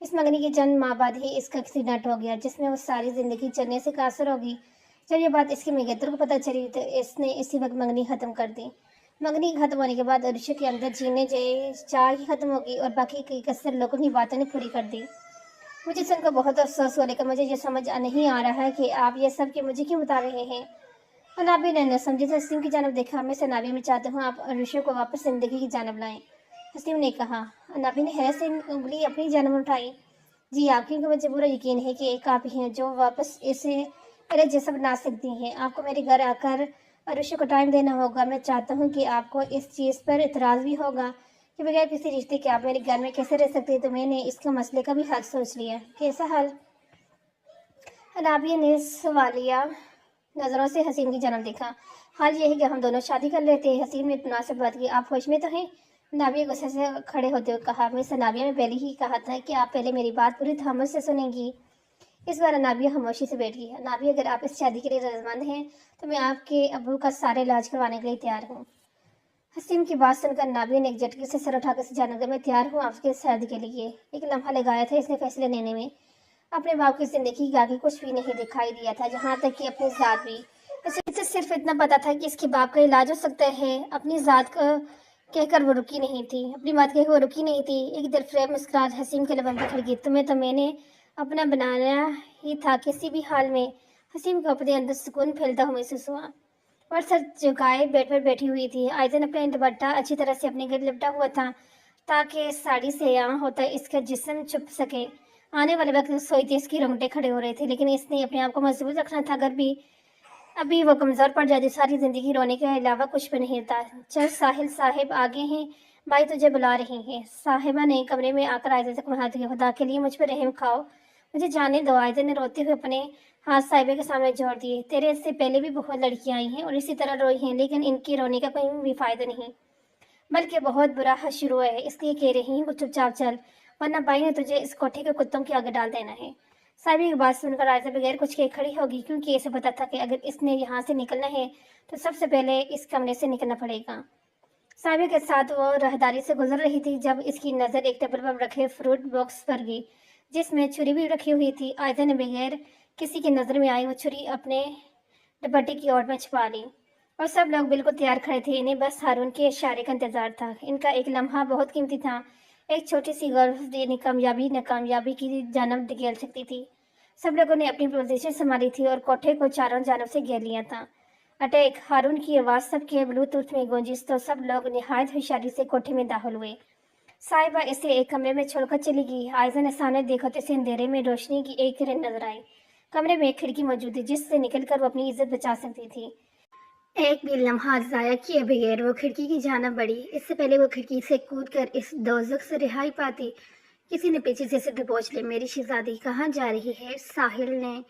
इस मंगनी के चंद माह बाद ही इसका एक्सीडेंट हो गया, जिसमें वो सारी जिंदगी चलने से कासर हो गई। जब ये बात इसके मेघेतर को पता चली तो इसने इसी वक्त मंगनी ख़त्म कर दी। मंगनी खत्म होने के बाद अरुषा के अंदर जीने चाह ही खत्म हो गई और बाकी की कसर लोगों की बातों ने पूरी कर दी। मुझे सुनकर बहुत अफसोस हुआ, लेकिन मुझे ये समझ नहीं आ रहा है कि आप ये सब के मुझे क्यों बता रहे हैं। अनाबी ने न समझी तो हसीम की जानब देखा। मैं सनाबी में चाहता हूँ आप अरुषा को वापस जिंदगी की जानब लाएं, हसीम ने कहा। अनाबी ने हैरत से उंगली अपनी जानब उठाई। जी हाँ, क्योंकि मुझे पूरा यकीन है कि एक आप ही हैं जो वापस इसे मेरे जैसा बना सकती हैं। आपको मेरे घर आकर अरुषा को टाइम देना होगा। मैं चाहता हूँ कि आपको इस चीज़ पर इतराज़ भी होगा कि बगैर किसी रिश्ते के आप मेरे घर में कैसे रह सकते हैं, तो मैंने इसका मसले का भी हल सोच लिया। कैसा हल? राबिया ने सवालिया नज़रों से हसीम की जानब देखा। हाल ये है कि हम दोनों शादी कर लेते हैं। हसीम ने मुनासिब बात की। आप होश में तो हैं? नाबिया गुस्से से खड़े होते हुए कहा। मिस नाबिया, मैं पहले ही कहा था कि आप पहले मेरी बात पूरी तहम्मुल से सुनेंगी। इस बार नाबिया खामोशी से बैठ गई। नाबिया, अगर आप इस शादी के लिए रजामंद हैं तो मैं आपके अबू का सारे इलाज करवाने के लिए तैयार हूँ। हसीम की बात सुनकर नाबिया ने एक झटके से सर उठाकर से जानकर, मैं तैयार हूँ आपके शादी के लिए। एक लम्हा लगाया था इसने फैसले लेने में। अपने बाप की जिंदगी के आगे कुछ भी नहीं दिखाई दिया था, जहाँ तक कि अपनी ज़ात भी। इसे सिर्फ इतना पता था कि इसके बाप का इलाज हो सकता है। अपनी ज़ात को कहकर वो रुकी नहीं थी, अपनी बात कहकर वो रुकी नहीं थी। एक दिलफरेब मुस्कुराहट हसीम के लबों पर खिड़ गई। तुम्हें तो मैंने अपना बनाया ही था किसी भी हाल में। हसीम को अपने अंदर सुकून फैलता हुआ महसूस हुआ और सर झुकाए बेड पर बैठी हुई थी। आयतन अपना दुपट्टा अच्छी तरह से अपने घर लिपटा हुआ था ताकि साड़ी से यहाँ होता इसका जिस्म छुप सके। आने वाले वक्त सोई थी, इसकी रोंगटे खड़े हो रहे थे, लेकिन इसने अपने आप को मजबूत रखना था। अगर भी अभी वो कमज़ोर पड़ जाती, सारी ज़िंदगी रोने के अलावा कुछ भी नहीं था। चल साहिल साहिब आगे हैं, भाई तुझे बुला रही हैं। साहिबा ने कमरे में आकर आयतन से कहा, खुदा के लिए मुझ पर रहम खाओ, मुझे जाने दो। आयतन ने रोते हुए अपने हाथ साहिबा के सामने जोड़ दिए। तेरे इससे पहले भी बहुत लड़कियां आई हैं और इसी तरह रोई हैं, लेकिन इनकी रोने का कोई भी फायदा नहीं, बल्कि बहुत बुरा शुरू है। इसलिए कह रही हूँ चुपचाप चल, वरना भाई ने तुझे इस कोठे के कुत्तों के आगे डाल देना है। साहिबी की बात सुनकर आयशा बगैर कुछ कहे खड़ी होगी, क्योंकि इसे पता था कि अगर इसने यहाँ से निकलना है तो सबसे पहले इस कमरे से निकलना पड़ेगा। साहिबी के साथ वो राहदारी से गुजर रही थी जब इसकी नज़र एक टेबल पर रखे फ्रूट बॉक्स पर गई, जिसमें छुरी भी रखी हुई थी। आयशा ने बगैर किसी की नज़र में आई वो छुरी अपने दुपट्टे की ओर में छुपा ली और सब लोग बिल्कुल तैयार खड़े थे। इन्हें बस हारून के इशारे का इंतजार था। इनका एक लम्हा बहुत कीमती था। एक छोटी सी गोल्फ देने कामयाबी नाकामयाबी की जानब धकेल सकती थी। सब लोगों ने अपनी पोजीशन संभाली थी और कोठे को चारों जानब से घेर लिया था। अटैक! हारून की आवाज़ सबके ब्लूटूथ में गूंजी तो सब लोग निहायत होशियारी से कोठे में दाखिल हुए। साहिबा इसे एक कमरे में छोड़कर चली गई। आयजा ने सामने देखा तो इसे अंधेरे में रोशनी की एक किरण नजर आई। कमरे में एक खिड़की मौजूद थी जिससे निकलकर वो अपनी इज्जत बचा सकती थी। एक भी लम्हा ज़ाया किए बगैर वो खिड़की की जानिब बढ़ी। इससे पहले वो खिड़की से कूदकर इस दोज़ख से रिहाई पाती, किसी ने पीछे से दबोच ले। मेरी शहजादी कहाँ जा रही है? साहिल ने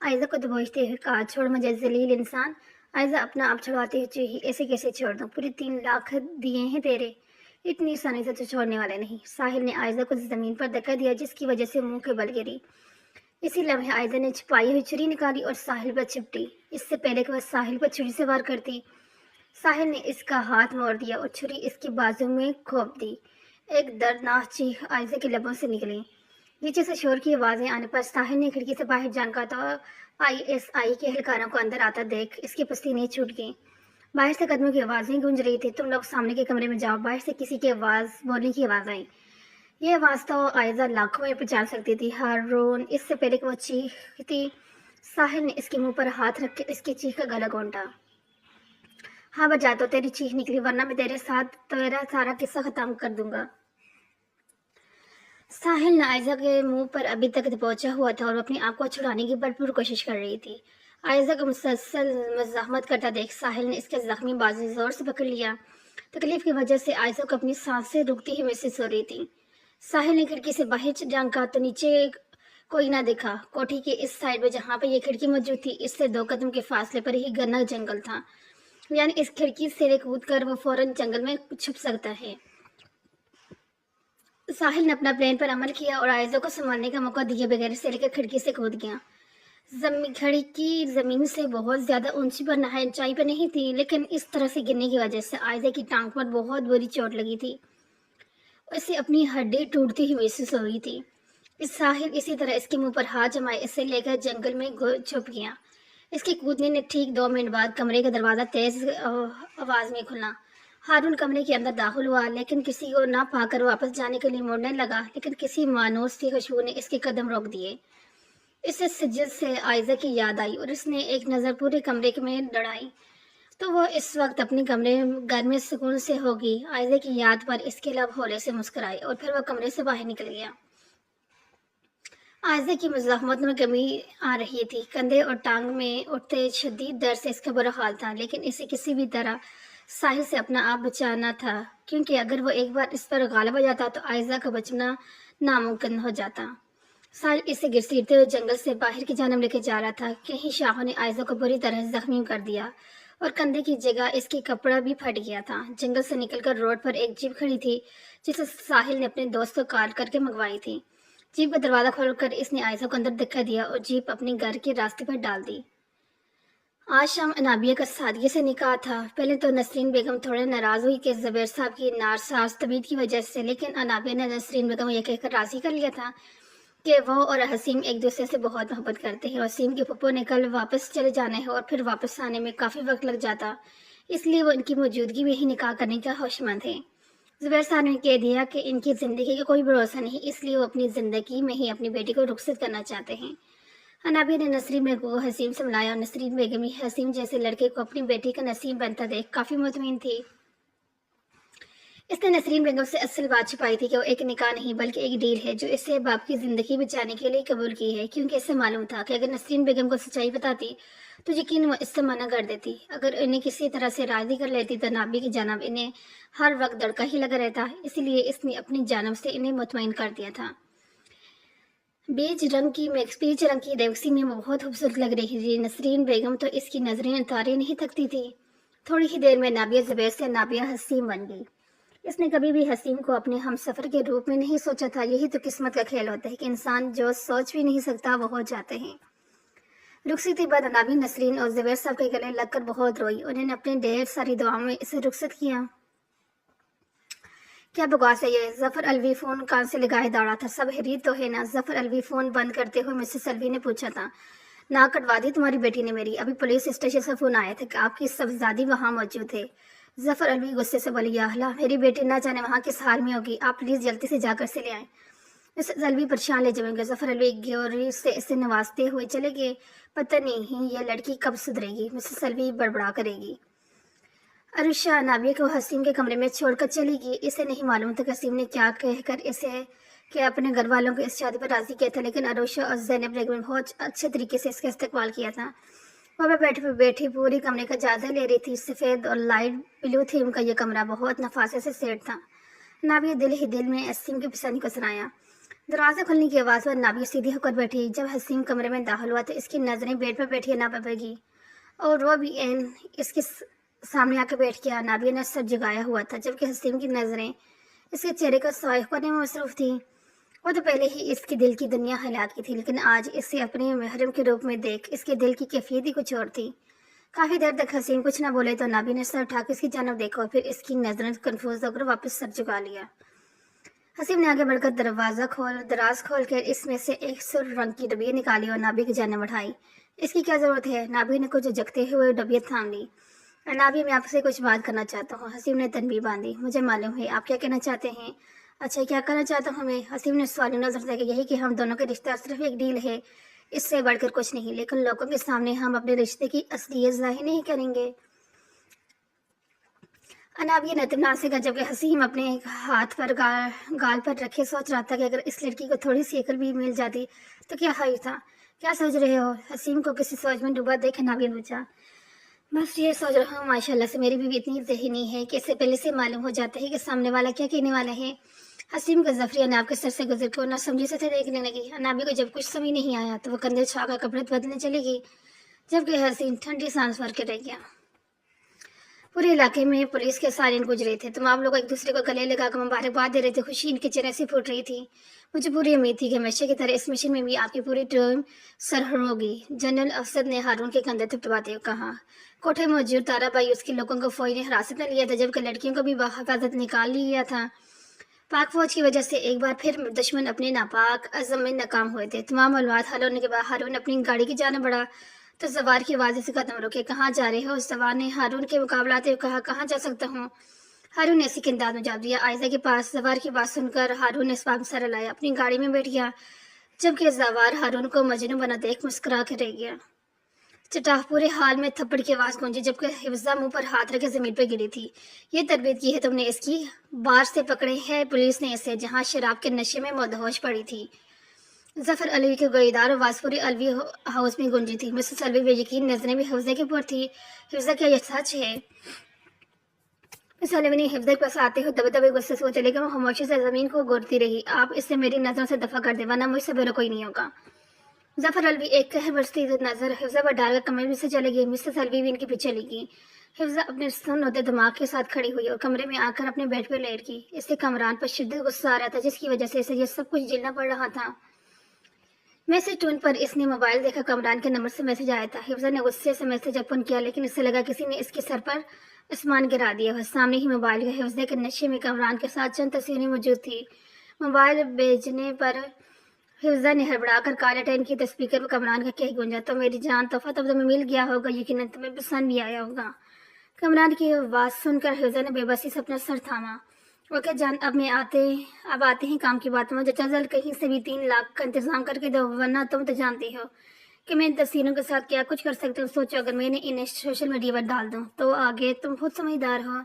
आयजा को दबोचते हुए कहा। छोड़ मुझे जलील इंसान। आयजा अपना आप छुड़वाते हुए चीखी, ऐसे कैसे छोड़ दूँ? पूरे 3 लाख दिए हैं तेरे, इतनी आसानी से तो छोड़ने वाले नहीं। साहिल ने आयजा को ज़मीन पर धक्का दिया जिसकी वजह से मुंह के बल गिरी। इसी लम्हे आयजा ने छुपाई हुई छुरी निकाली और साहिल पर चिपटी। इससे पहले कि वह साहिल पर छुरी से वार करती, साहिल ने इसका हाथ मोड़ दिया और छुरी इसके बाजू में घोंप दी। एक दर्दनाक चीख आयजा के लबों से निकली। नीचे से शोर की आवाज़ें आने पर साहिल ने खिड़की से बाहर झांका तो ISI के एहलकारों को अंदर आता देख इसके पसीने छूट गए। बाहर से कदमों की आवाज़ें गूंज रही थी। तुम लोग सामने के कमरे में जाओ। बाहर से किसी की आवाज़ बोलने की आवाज़ आई। ये आवाज़ तो आयजा लाखों में पहचान सकती थी। हारून! इससे पहले कि वो चीखती, साहिल ने इसके मुंह पर हाथ रख के इसकी चीख का गला घोंटा। हाँ बजा तो तेरी चीख निकली, वरना मैं तेरे साथ तेरा सारा किस्सा खत्म कर दूंगा। साहिल आयजा के मुंह पर अभी तक पहुंचा हुआ था और अपनी आंख को छुड़ाने की भरपूर कोशिश कर रही थी। आयजा को मुसलसल मज़ाहमत करता देख साहिल ने इसके जख्मी बाजू जोर से पकड़ लिया। तकलीफ की वजह से आयजा को अपनी सांसें रुकती हुई महसूस हो रही थी। साहिल ने खिड़की से बाहर झांका तो नीचे कोई ना दिखा। कोठी के इस साइड में जहाँ पर यह खिड़की मौजूद थी, इससे 2 कदम के फासले पर ही घना जंगल था। यानी इस खिड़की से कूद कर वो फौरन जंगल में छुप सकता है। साहिल ने अपना प्लान पर अमल किया और आयजा को संभालने का मौका दिए बगैर से लेकर खिड़की से कूद गया। खिड़की जमीन से बहुत ज्यादा ऊंची पर ऊंचाई पर नहीं थी, लेकिन इस तरह से गिरने की वजह से आयजा की टांग पर बहुत बुरी चोट लगी थी। उसे अपनी हड्डी टूटती हुई महसूस हो रही थी। साहिल इसी तरह इसके मुंह पर हाथ जमाए इसे लेकर जंगल में छुप गया। इसके कूदने ने ठीक 2 मिनट बाद कमरे का दरवाजा तेज आवाज में खुला। हारून कमरे के अंदर दाखिल हुआ, लेकिन किसी को ना पाकर वापस जाने के लिए मुड़ने लगा, लेकिन किसी मानूस सी खुशबू ने इसके कदम रोक दिए। इसे सज्जद से आयजा की याद आई और इसने एक नज़र पूरे कमरे में दौड़ाई तो वो इस वक्त अपने कमरे घर में सुकून से होगी। आयजा की याद पर इसके लब हौले से मुस्कुराए और फिर वह कमरे से बाहर निकल गया। आयजा की मुज़ाहमत में कमी आ रही थी। कंधे और टांग में उठते शदीद दर्द से इसका बुरा हाल था, लेकिन इसे किसी भी तरह साहिल से अपना आप बचाना था, क्योंकि अगर वो एक बार इस पर गालिब हो जाता तो आयजा का बचना नामुमकिन हो जाता। साहिल इसे घसीटते हुए जंगल से बाहर की जानब लेके जा रहा था। कहीं शाहों ने आयजा को बुरी तरह जख्मी कर दिया और कंधे की जगह इसकी कपड़ा भी फट गया था। जंगल से निकलकर रोड पर एक जीप खड़ी थी जिसे साहिल ने अपने दोस्त को कॉल करके मंगवाई थी। जीप का दरवाजा खोलकर इसने आयजा को अंदर धक्का दिया और जीप अपने घर के रास्ते पर डाल दी। आज शाम अनाबिया का सादगी से निकाह था। पहले तो नसरीन बेगम थोड़े नाराज हुई कि ज़ुबैर साहब की नासाज तबीयत की वजह से, लेकिन अनाबिया ने नसरीन बेगम यह कहकर राजी कर लिया था कि वो और हसीम एक दूसरे से बहुत मोहब्बत करते हैं। हसीम के पप्पो ने कल वापस चले जाना है और फिर वापस आने में काफ़ी वक्त लग जाता, इसलिए वो इनकी मौजूदगी में ही निकाह करने का होशमंद है। ज़ुबैर साहब ने कह दिया कि इनकी ज़िंदगी का कोई भरोसा नहीं, इसलिए वो अपनी ज़िंदगी में ही अपनी बेटी को रुखसत करना चाहते हैं। अनाबिया ने नसरीन बेगम को हसीम से मिलाया और नसरीन बेगम ही हसीम जैसे लड़के को अपनी बेटी का नसीब बनता देख काफ़ी मुतमईन थी। इसने नसरीन बेगम से असल बात छुपाई थी कि वो एक निकाह नहीं बल्कि एक डील है जो इससे बाप की ज़िंदगी बचाने के लिए कबूल की है, क्योंकि इससे मालूम था कि अगर नसरीन बेगम को सच्चाई बताती तो यकीन वो इससे मना कर देती। अगर इन्हें किसी तरह से राज़ी कर लेती तो नाबी की जानब इन्हें हर वक्त दड़का ही लगा रहता, इसलिए इसने अपनी जानब से इन्हें मुतमईन कर दिया था। बीच रंग की रेवसी में बहुत खूबसूरत लग रही थी नसरीन बेगम, तो इसकी नजरें उतारे नहीं थकती थी। थोड़ी ही देर में नाबिया ज़ुबैर से नाबिया हसीम बन गई। इसने कभी भी हसीम को अपने हमसफ़र के रूप में नहीं सोचा था। यही तो किस्मत का खेल होता है कि इंसान जो सोच भी नहीं सकता वो हो जाते हैं। रुखसती बाद नाबी नसरीन और ज़ुबैर साहब के गले लगकर बहुत रोई। उन्होंने अपने ढेर सारी दुआओं में इसे रुखसत किया। क्या बकवास है ये? जफर अलवी फोन कान से लगाए दौड़ा था। सब हैरीत तो है ना? जफर अलवी फोन बंद करते हुए मिसेस अलवी ने पूछा था। ना कटवा दी तुम्हारी बेटी ने मेरी। अभी पुलिस स्टेशन से फोन आया था कि आपकी सब्जादी वहाँ मौजूद है। जफर अलवी गुस्से से बोली, या अल्लाह, मेरी बेटी ना जाने वहाँ किस हाल में होगी। आप प्लीज जल्दी से जाकर से ले आए। मिसेस अलवी परेशान ले जाएंगे। जफर अलवी ग्योरी से इसे नवाजते हुए चले गए। पता नहीं ये लड़की कब सुधरेगी, मिसेस अलवी बड़बड़ा करेगी। अरुषा नाविया को हसीम के कमरे में छोड़कर चली गई। इसे नहीं मालूम था कि हसीम ने क्या कहकर इसे कि अपने घर वालों को इस शादी पर राजी किया था, लेकिन अरुषा और जैनब बेगम ने बहुत अच्छे तरीके से इसका इस्तेमाल किया था। वहाँ पे बैठी पूरी कमरे का जायजा ले रही थी। सफ़ेद और लाइट ब्लू थीम का यह कमरा बहुत नफासे से सेट था। नाविया दिल ही दिल में हसीम की पसंद को सुनाया। दरवाज़ा खुलने की आवाज़ पर नाविया सीधी होकर बैठी। जब हसीम कमरे में दाखिल हुआ तो इसकी नज़रें बेड पर बैठी ना पड़ेगी और वो भी एन इसके सामने आकर बैठ गया। नाविया ने सर जगाया हुआ था, जबकि हसीम की नज़रें इसके चेहरे को साफ करने में मसरूफ थी। वो तो पहले ही इसके दिल की दुनिया हिला की थी, लेकिन आज इसे अपने महरम के रूप में देख इसके दिल की कैफियत ही कुछ और थी। काफ़ी देर तक हसीम कुछ ना बोले तो नाविया ने सर उठाकर इसकी जानब देखा और फिर इसकी नज़रें कन्फ्यूज होकर वापस सर झुका लिया। हसीम ने आगे बढ़कर दराज खोल कर इसमें से एक सुर रंग की डबिया निकाली और नाविया की जानब बढ़ाई। इसकी क्या ज़रूरत है? नाविया ने कुछ जगते हुए डबिया थाम ली। नाविया, मैं आपसे कुछ बात करना चाहता हूँ। हसीम ने तनबीह बांधी। मुझे मालूम है आप क्या कहना चाहते हैं। अच्छा, क्या करना चाहता हूँ मैं? हसीम ने सवाल नजर से यही कि हम दोनों का रिश्ता सिर्फ एक डील है, इससे बढ़कर कुछ नहीं, लेकिन लोगों के सामने हम अपने रिश्ते की असलियत जाहिर नहीं करेंगे। नाविया ने इत्मीनान से कहा, जबकि हसीम अपने हाथ पर गाल पर रखे सोच रहा था कि अगर इस लड़की को थोड़ी सी अकल भी मिल जाती तो क्या हाई था। क्या सोच रहे हो? हसीम को किसी सोच में डूबा देख नाविया ने पूछा। बस ये सोच रहा हूँ, माशाल्लाह से मेरी बीवी इतनी ज़हनी है कि इससे पहले से मालूम हो जाता है कि सामने वाला क्या कहने वाला है। हसीम का जफरिया नाव के सर से गुजर कर ना समझी से देखने लगी। नाबी को जब कुछ समझ नहीं आया तो वो कंधे छाकर कपड़े बदलने चली गई, जबकि हसीम ठंडी सांस भर के रह गया। पूरे इलाके में पुलिस के सायरन गुज रहे थे। तमाम लोग एक दूसरे को गले लगाकर मुबारकबाद दे रहे थे। खुशी इनके चेहरे से फूट रही थी। मुझे पूरी उम्मीद थी कि हमेशा की तरह इस मिशन में भी आपकी पूरी टीम सरहर होगी। जनरल अफसर ने हारून के कंधे थपथपाते हुए कहा। कोठे में मौजूद ताराबाई उसके लोगों को फौज ने हिरासत में लिया था, जबकि लड़कियों को भी बाहिफाजत निकाल लिया था। पाक फौज की वजह से एक बार फिर दुश्मन अपने नापाक अज़म में नाकाम हुए थे। तमाम मालूमात हल होने के बाद हारून अपनी गाड़ी की जाने बढ़ा तो सवार की आवाज़ से कदम रुके। कहाँ जा रहे हो? सवार ने हारून के मुकाबलाते हुए कहा। कहाँ जा सकता हूँ? हारून ने इसी के अंदाज में जवाब दिया। आयजा के पास। सवार की बात सुनकर हारून ने इस बात में सर हिलाया, अपनी गाड़ी में बैठ गया, जबकि सवार हारून को मजनू बना देख मुस्कुरा कर रह गया। चटाह पूरे हाल में थप्पड़ की आवाज़ गूंजी, जबकि हिफ्जा मुंह पर हाथ रखे जमीन पर गिरी थी। ये तरबियत की है तुमने इसकी? बार से पकड़े है पुलिस ने इसे, जहाँ शराब के नशे में मदहोश पड़ी थी। जफर अलवी के गोईदार आवाज़ पूरे अलवी हाउस में गूंजी थी। मिसेस अलवी बेयकीन नजरें भी हिफ्जा के ऊपर थी। हिफ्जा, क्या यह सच है? मिस अलवी ने हिफ्जा के पास आते हुए दबे दबे गुस्से से चले गए। वो खामोशी से जमीन को गोरती रही। आप इससे मेरी नजरों से दफा कर दे, वरना मुझसे बेरो कोई नहीं होगा। जफर अलवी एक कहर बरसती नजर हिफ्जा पर डालकर कमरे में से चले गई। मिसेस अलवी भी इनके पीछे लगी। हिफ्जा अपने सुन होते दिमाग के साथ खड़ी हुई और कमरे में आकर अपने बेड पर लेट गई। इससे कमरान पर शिद्दत गुस्सा आ रहा था, जिसकी वजह से इसे यह सब कुछ झेलना पड़ रहा था। मैसेज टून पर इसने मोबाइल देखा। कमरान के नंबर से मैसेज आया था। हिफ्जा ने गुस्से से मैसेज ओपन किया, लेकिन इससे लगा किसी ने इसके सर पर आसमान गिरा दिया। वह सामने ही मोबाइल का हिफ्जा के नशे में कमरान के साथ चंद तस्वीरें मौजूद थी। मोबाइल भेजने पर हिफ्जा ने हड़बड़ाकर काले टैन की तो स्पीकर पर कमरान का कह गूंजा। तो मेरी जान, तोहफा तो तुम्हें मिल गया होगा, यकीनन तुम्हें पसंद भी आया होगा। कमरान की आवाज़ सुनकर हिफ्जा ने बेबसी से अपना सर थामा। ओके जान, अब आते हैं काम की बात में। जचा जल्द कहीं से भी 3 लाख का इंतजाम करके दो, वरना तुम तो जानती हो कि मैं इन तस्वीरों के साथ क्या कुछ कर सकती हूँ। सोचो अगर मैंने इन्हें सोशल मीडिया पर डाल दूँ तो आगे तुम खुद समझदार हो।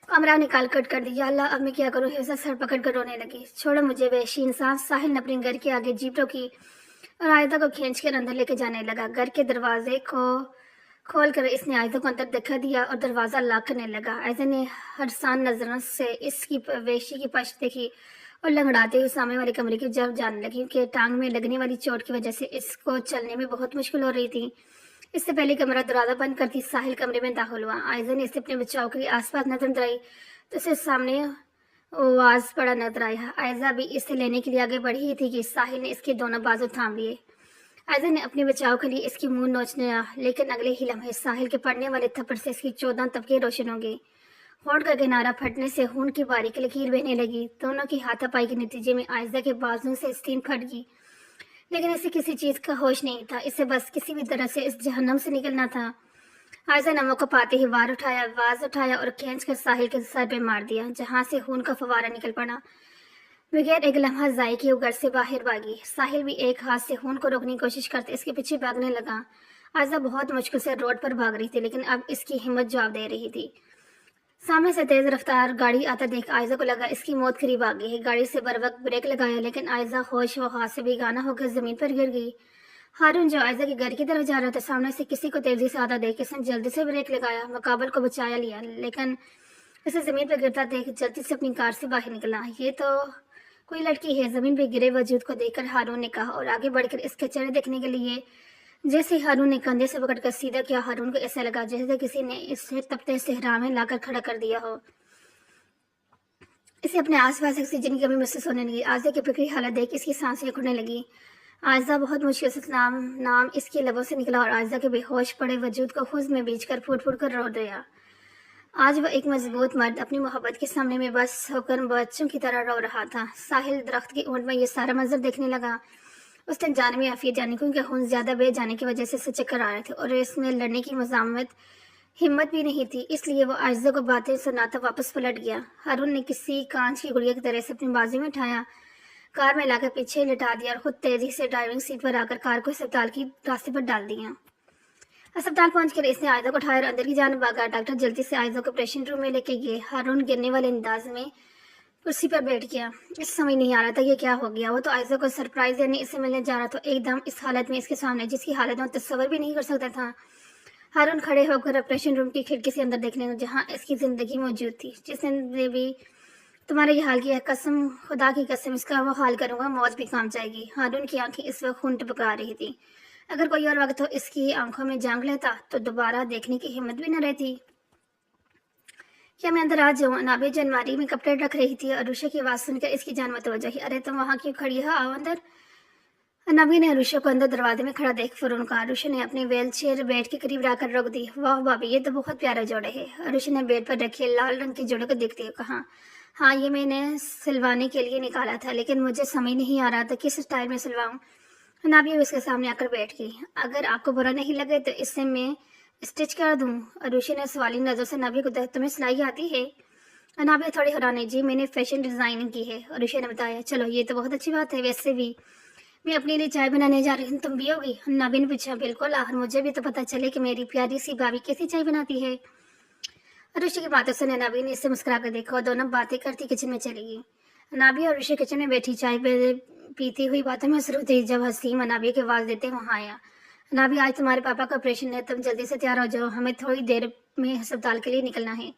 कमरा निकाल कट कर दिया। अल्लाह, अब मैं क्या करूँ? हिफ्जा सर पकड़ कर रोने लगी। छोड़ो मुझे वहशी इंसान। साहिल ने अपने घर के आगे जीप रोकी और आयदा को खींच कर अंदर लेके जाने लगा। घर के दरवाजे को खोल कर इसने आयदा को अंदर दिखा दिया और दरवाज़ा लॉक करने लगा। आयदा ने हरसान नजरों से इसकी वहशी की पश्त देखी और लंगड़ाते हुए सामने वाले कमरे की जब जाने लगी कि टांग में लगने वाली चोट की वजह से इसको चलने में बहुत मुश्किल हो रही थी। इससे पहले कमरा दरवाजा बंद करती साहिल कमरे में दाखिल हुआ। आयजा ने इसे अपने बचाव के लिए आसपास नजर दौड़ाई तो इसे सामने आवाज पड़ा नजर आया। आयजा भी इसे लेने के लिए आगे बढ़ी ही थी कि साहिल ने इसके दोनों बाजू थाम लिए। आयजा ने अपने बचाव के लिए इसकी मुंह नोचने लगा, लेकिन अगले ही लम्हे साहिल के पड़ने वाले थप्पड़ से इसकी 14 तबके रोशन हो गई। होंठ का किनारा फटने से खून की बारीक लकीर बहने लगी। दोनों की हाथापाई के नतीजे में आयजा के बाजू से स्टीन फट गई, लेकिन इसे किसी चीज का होश नहीं था। इसे बस किसी भी तरह से इस जहन्नम से निकलना था। आयजा ने मौका पाते ही वार उठाया और खींच कर साहिल के सर पे मार दिया, जहां से खून का फवारा निकल पड़ा। बगैर एक लम्हा ज़ाये किए वो घर से बाहर भागी। साहिल भी एक हाथ से खून को रोकने की कोशिश करते इसके पीछे भागने लगा। आयज़ा बहुत मुश्किल से रोड पर भाग रही थी, लेकिन अब इसकी हिम्मत जवाब दे रही थी। सामने से तेज रफ्तार गाड़ी आता देख आयज़ा को लगा इसकी मौत करीब आ गई है। गाड़ी से बर वक्त ब्रेक लगाया, लेकिन आयज़ा होश व हाथ से बेगाना होकर ज़मीन पर गिर गई। हारून जो आयज़ा के घर की तरफ जा रहा था, सामने से किसी को तेजी से आता देख इसने जल्दी से ब्रेक लगाया, मुकाबल को बचाया लिया, लेकिन इसे ज़मीन पर गिरता देख जल्दी से अपनी कार से बाहर निकला। ये तो कोई लड़की है, ज़मीन पर गिरे वजूद को देखकर हारून ने कहा, और आगे बढ़कर इसके चेहरे देखने के लिए जैसे हारून ने कंधे से पकड़कर सीधा किया। हारून को ऐसा लगा जैसे किसी ने इसे तपते सहरा में लाकर खड़ा कर दिया हो। इसे अपने आसपास ऑक्सीजन की कमी महसूस होने लगी। आयज़ा की फिक्री हालत देख इसकी सांसें उखड़ने लगी। आयज़ा बहुत मुश्किल से नाम इसके लबों से निकला, और आयज़ा के बेहोश पड़े वजूद को हुज़्न में बीच कर फूट फूट कर रो दिया। आज वह एक मजबूत मर्द अपनी मोहब्बत के सामने में बस होकर बच्चों की तरह रो रहा था। साहिल दरख्त की ऊंट में ये सारा मंजर देखने लगा। उसने जान में आफियत जाने को उनके खून ज़्यादा बह जाने की वजह से इसे चक्कर आ रहे थे, और इसमें लड़ने की मज़ामत हिम्मत भी नहीं थी, इसलिए वो आयज़ा को बातें सुनाता वापस पलट गया। हारून ने किसी कांच की गुड़िया की तरह से अपनी बाजू में उठाया, कार में लाकर पीछे लिटा दिया, और खुद तेजी से ड्राइविंग सीट पर आकर कार को अस्पताल की रास्ते पर डाल दिया। अस्पताल पहुंचकर इसने आयज़ा को उठाया और अंदर की जानिब भागा। डॉक्टर जल्दी से आयज़ा को ऑपरेशन रूम में लेके गए। हारून गिरने वाले अंदाज में कुर्सी पर बैठ गया। इस समझ नहीं आ रहा था ये क्या हो गया। वो तो आयज़ा को सरप्राइज देने इससे मिलने जा रहा था, एकदम इस हालत में इसके सामने, जिसकी हालत में तस्वर भी नहीं कर सकता था। हारून खड़े होकर ऑपरेशन रूम की खिड़की से अंदर देखने लगा, जहाँ इसकी ज़िंदगी मौजूद थी। जिसने भी तुम्हारा ये हाल किया, कसम खुदा की कसम इसका वो हाल करूँगा, मौत भी काम जाएगी। हारून की आंखें इस वक्त खून टपका रही थी। अगर कोई और वक्त हो इसकी आंखों में झांक लेता तो दोबारा देखने की हिम्मत भी न रहती। क्या मैं अंदर आ जाऊँ? नाबे जनवरी में कपड़े रख रही थी, अरुषा की आवाज़ सुनकर इसकी जान मतवजा ही। अरे तुम वहाँ क्यों खड़ी हो, आओ अंदर। नबी ने अरुषा को अंदर दरवाजे में खड़ा देख फौरन कहा। अरुषा ने अपनी व्हील चेयर बेड के करीब लाकर रोक दी। वाह भाभी, ये तो बहुत प्यारा जोड़े है। अरुषा ने बेड पर रखे लाल रंग के जोड़े को देखते हुए कहा, हाँ ये मैंने सिलवाने के लिए निकाला था, लेकिन मुझे समझ नहीं आ रहा था किस स्टाइल में सिलवाऊँ। नाबी उसके सामने आकर बैठ गई। अगर आपको बुरा नहीं लगे तो इससे मैं स्टिच कर दूँ। अरुषा ने सवाली नज़र से नाबी को देखा, तुम्हें सिलाई आती है? नाबी थोड़ी हैरान, जी मैंने फैशन डिज़ाइनिंग की है। अरुषा ने बताया, चलो ये तो बहुत अच्छी बात है। वैसे भी मैं अपने लिए चाय बनाने जा रही हूँ, तुम पियोगी? नाबी ने पूछा, बिल्कुल, आखिर मुझे भी तो पता चले कि मेरी प्यारी सी भाभी कैसी चाय बनाती है। अरुषि की बातों से नाबी ने इससे मुस्कुरा कर देखा और दोनों बातें करती किचन में चली गई। नाबी और अरुषि किचन में बैठी चाय पीती हुई बातों में मसरूफ थी जब हसीम नाबी की आवाज़ देते वहाँ आया। नाबी, आज तुम्हारे पापा का ऑपरेशन है, तुम जल्दी से तैयार हो जाओ, हमें थोड़ी देर में अस्पताल के लिए निकलना है।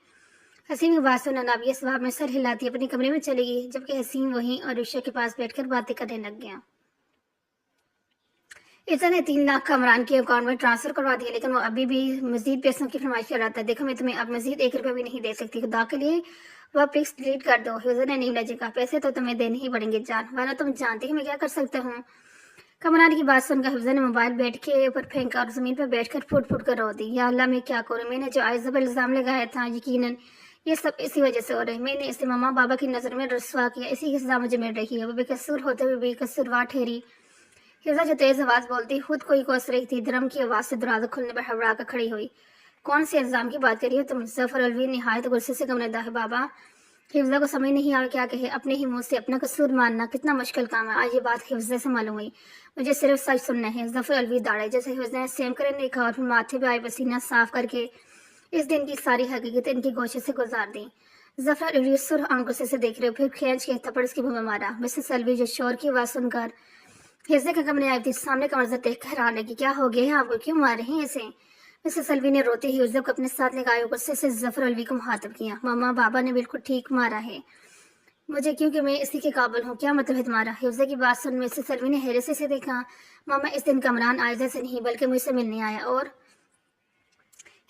हसीम की बात सुन नाबी इस बात में सर हिलाती अपने कमरे में चली गई, जबकि हसीम वहीं अरुषा के पास बैठकर बातें करने लग गया। इसने 3 लाख का इमरान के अकाउंट में ट्रांसफर करवा दिया, लेकिन वो अभी भी मजीद पैसों की फरमाइश कर रहा था। देखो मैं तुम्हें अब मजीद 1 रुपया भी नहीं दे सकती, खुदा के लिए वह पिक्स डिलीट कर दो। हिफ्ज़ा ने नहीं लजे कहा, पैसे तो तुम्हें देने ही पड़ेंगे जान, वरना तुम जानती हो मैं क्या कर सकता हूँ। कमरान की बात सुनकर हिफ्ज़ा ने मोबाइल बेड के ऊपर फेंका और ज़मीन पर बैठकर फुट फुट कर रो दी। या अल्लाह, मैं क्या करूँ, मैंने जो आयज़ा पर इल्ज़ाम लगाया था यकीनन ये सब इसी वजह से हो रहा है। मैंने इसे मम्मा पापा की नज़र में रसवा किया, इसी की सज़ा मुझे मिल रही है। वो बेकसूर होते हुए बेकसूरवार ठहरी। हिफ्ज़ा जो तेज़ आवाज़ बोलती खुद कोई कोस रही थी, धर्म की आवाज़ से दरवाज़ा खुलने पर हड़बड़ा कर खड़ी हुई। कौन से इल्ज़ाम की बात करी हो तुम? ज़फ़र अलवी नहायत गुस्से से कमरे दाहे। बाबा, हिफ्ज़ा को समझ नहीं आया क्या कहे। अपने ही मुँह से अपना कसूर मानना कितना मुश्किल काम है। आज ये बात हिफ्ज़ा से मालूम हुई, मुझे सिर्फ सच सुनना है। ज़फ़र अलवी दाड़े जैसे हिफ्ज़ा ने सेम करने कहा और फिर माथे पर आए पसीना साफ करके इस दिन की सारी हकीकत इनकी गोशे से गुजार दी। ज़फ़र अलवी सुर्ख आंखों से देख रहे, फिर खींच के थप्पड़ उसके मुँह में मारा। मिसेस अलवी जो शोर की आवाज़ सुनकर हिफ्ज़ा के कमरे आई थी, सामने का मंजर देख हैरान लगी। क्या हो गया है आपको, क्यों मार रहे हैं इसे? मिसेस अलवी ने रोते ही हिफ्ज़ा को अपने साथ लगाया, गुस्से से ज़फ़र अलवी को मुखातब किया। मामा, बाबा ने बिल्कुल ठीक मारा है मुझे, क्योंकि मैं इसी के काबिल हूँ। क्या मतलब है तुम्हारा? हिफ्ज़ा की बात सुन मिसेस अलवी ने हैरत से देखा। मामा, इस दिन कमरान आयज़ा से नहीं बल्कि मुझसे मिलने आया। और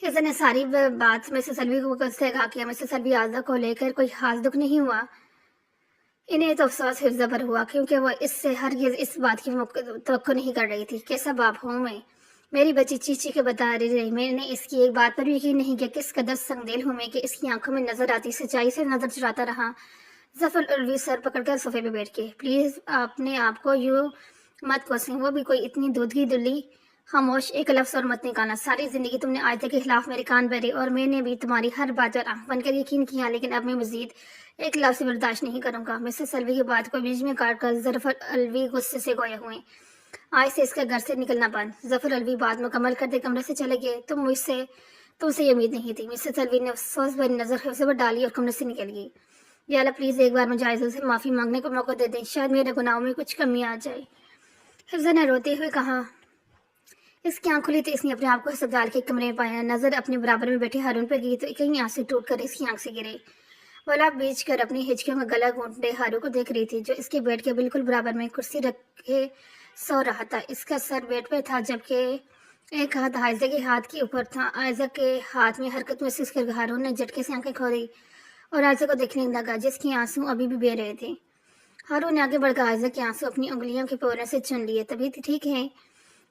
हिफ्ज़ा ने सारी बात मिसेस अलवी को से कहा किया। मिसेस अलवी आयज़ा को लेकर कोई खास दुख नहीं हुआ। इन्हें तो अफसोस हिफ्ज़ा पर हुआ, क्योंकि वह इससे हरगिज़ इस बात की तवक्को नहीं कर रही थी। कैसा बाप हूँ मैं, मेरी बच्ची चीची के बता रही। मैंने इसकी एक बात पर भी यकीन नहीं किया, किस कदर संगदिल हूँ मैं कि इसकी आंखों में नजर आती सच्चाई से नजर चुराता रहा। ज़फ़र अलवी सर पकड़कर सोफे पे बैठ के, प्लीज़ अपने आप को यूँ मत कोसें, वो भी कोई इतनी दूध की दुल्ली। खामोश, एक लफ्ज़ और मत निकालना। सारी ज़िंदगी तुमने आयता के खिलाफ मेरे कान भरे और मैंने भी तुम्हारी हर बात पर आंख बनकर यकीन किया, लेकिन अब मैं मज़ीद एक लफ्ज़ से बर्दाश्त नहीं करूँगा। मिसेस अलवी की बात को बीच में काट कर ज़फ़र अलवी गुस्से से गोए हुए। आज से इसका घर से निकलना बंद। ज़फ़र अलवी बात मुकम्मल करते कमरे से चले गए। तुमसे ये उम्मीद नहीं थी। मिसेस अलवी ने अफसोस भरी नज़र हिफ्ज़ पर डाली और कमरे से निकल गई। या अल्लाह प्लीज़ एक बार मुझे आयज़ा से माफ़ी मांगने को मौका दे दें, शायद मेरे गुनाहों में कुछ कमी आ जाए। हिफ्ज़ ने रोते हुए कहा। इसकी आँख खुली तो इसने अपने आप को अस्पताल के कमरे में पाया। नज़र अपने बराबर में बैठे हारून पर गई तो कहीं आंसू टूट कर इसकी आँख से गिरे। वला बीच कर अपनी हिचकियों का गला घोंटते हारू को देख रही थी, जो इसके बेड के बिल्कुल बराबर में कुर्सी रखे सो रहा था। इसका सर बेड पर था, जबकि एक हाथ आयज़ा के हाथ के ऊपर था। आयज़ा के हाथ में हरकत महसूस कर हारून ने झटके से आंखें खोली और आयज़ा को देखने लगा, जिसके आंसू अभी भी बह रहे थे। हारून ने आगे बढ़कर आयज़ा के आंसू अपनी उंगलियों के पोरों से चुन लिए। तबीयत ठीक है?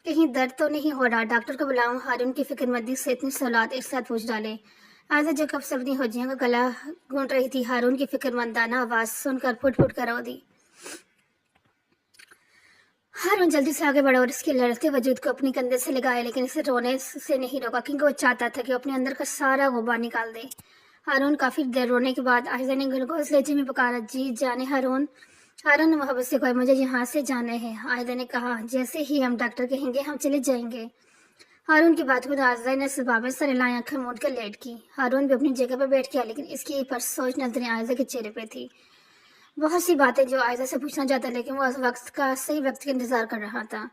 कहीं दर्द तो नहीं हो रहा? डॉक्टर को बुलाऊं? हारून की फिक्रमंदी से इतनी सवालात एक साथ पूछ डाले। आयज़ा जो कब सब्नी हो जिया का गला घूंट रही थी, हारून की फिक्रमंदाना आवाज़ सुनकर फुट फुट कर रो दी। हारून जल्दी से आगे बढ़ा और इसके लड़ते वजूद को अपनी कंधे से लगाया, लेकिन इसे रोने से नहीं रोका, क्योंकि वो चाहता था कि वो अपने अंदर का सारा गुबार निकाल दे। हारून काफ़ी देर रोने के बाद आयज़ा ने ग्लूकोज लहजे में पुकारा, जी जाने हारून। हारून ने मोहब्बत से कहा, मुझे यहाँ से जाना है। आयज़ा ने कहा, जैसे ही हम डॉक्टर कहेंगे हम चले जाएंगे। हारून की बात को आयज़ा ने सबाब में सर हिलाए, आंखें मूंद कर लेट की। हारून भी अपनी जगह पर बैठ गया, लेकिन इसकी पर सोच नजरें आयज़ा के चेहरे पे थी। बहुत सी बातें जो आयज़ा से पूछना चाहता, लेकिन वो वक्त का सही वक्त का इंतजार कर रहा था।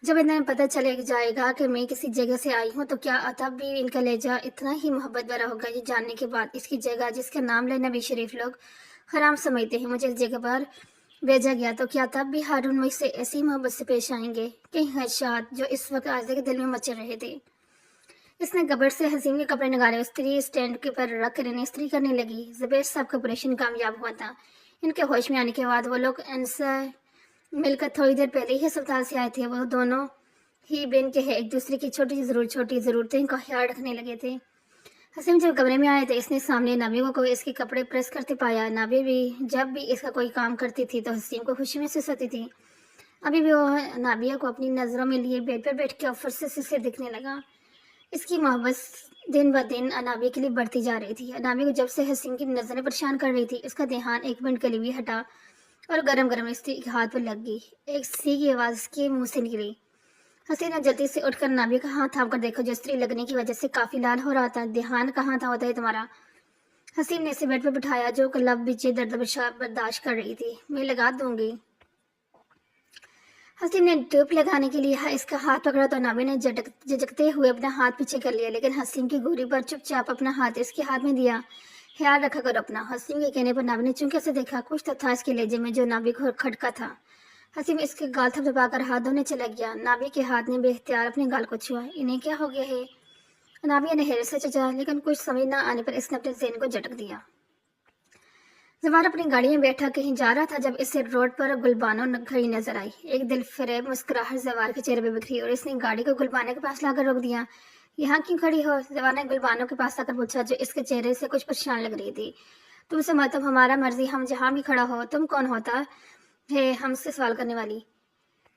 जब इन्हें पता चले जाएगा कि मैं किसी जगह से आई हूँ, तो क्या तब भी इनका लहजा इतना ही मोहब्बत भरा होगा। ये जानने के बाद इसकी जगह, जिसका नाम लेना भी शरीफ लोग हराम समझते हैं, मुझे इस जगह पर भेजा गया, तो क्या तब भी हारून मुझसे ऐसी मोहब्बत से पेश आएंगे? कई खदशात जो इस वक्त आयज़ा के दिल में मचे रहे थे। इसने कबर्ड से हसीम के कपड़े निकाले, स्त्री स्टैंड के पर रख कर इन्हें इस्त्री करने लगी। जुबैर साहब का ऑपरेशन कामयाब हुआ था। इनके होश में आने के बाद वो लोग इनसे मिलकर थोड़ी देर पहले ही अस्पताल से आए थे। वो दोनों ही बिन के एक दूसरे की छोटी ज़रूरतें का ख्याल रखने लगे थे। हसीम जब कमरे में आए तो इसने सामने नाबिया को इसके कपड़े प्रेस करते पाया। नाबिया भी जब भी इसका कोई काम करती थी तो हसीम को खुशी महसूस होती थी। अभी भी वो नाबिया को अपनी नज़रों में लिए बेड पर बैठ के ऑफर से दिखने लगा। इसकी मोहब्बत दिन ब दिन अनाबिया के लिए बढ़ती जा रही थी। अनाबिया को जब से हसीम की नज़रें परेशान कर रही थी, उसका ध्यान एक मिनट के लिए भी हटा और गरम गरम स्त्री के हाथ पर लग गई। एक सी की आवाज़ उसके मुंह से निकली। हसीना जल्दी से उठकर नाबिया का हाथ थाम कर देखो, जो स्त्री लगने की वजह से काफ़ी लाल हो रहा था। ध्यान कहाँ था होता है तुम्हारा? हसीम ने इसे बेड पर बिठाया, जो लब बीचे दर्द बर्दाश्त कर रही थी। मैं लगा दूंगी। हसीम ने ट्यूब लगाने के लिए इसका हाथ पकड़ा तो नाबिया ने झटकते हुए अपना हाथ पीछे कर लिया, लेकिन हसीम की गोरी पर चुपचाप अपना हाथ इसके हाथ में दिया। ख्याल रखा करो अपना। हसीम के कहने पर नाबिया ने चुनके से देखा। कुछ तो था इसके लहजे में जो नाबिया को खटका था। हसीम इसके गाल थपथपाकर हाथ धोने चला गया। नाबिया के हाथ ने बेख्तियार अपने गाल को छुआ। इन्हें क्या हो गया है? नाबिया ने हैरत से चचा, लेकिन कुछ समझ न आने पर इसने अपने ज़हन को झटक दिया। जवार अपनी गाड़ी में बैठा कहीं जा रहा था, जब इसे रोड पर गुलबानो खड़ी नजर आई। एक दिल फरेब मुस्कुराहट जवार के चेहरे पर बिखरी और इसने गाड़ी को गुलबानो के पास लाकर रोक दिया। यहाँ क्यों खड़ी हो? जवार ने गुलबानो के पास आकर पूछा, जो इसके चेहरे से कुछ परेशान लग रही थी। तुमसे मतलब हमारा मर्जी, हम जहाँ भी खड़ा हो। तुम कौन होता है हमसे सवाल करने वाली?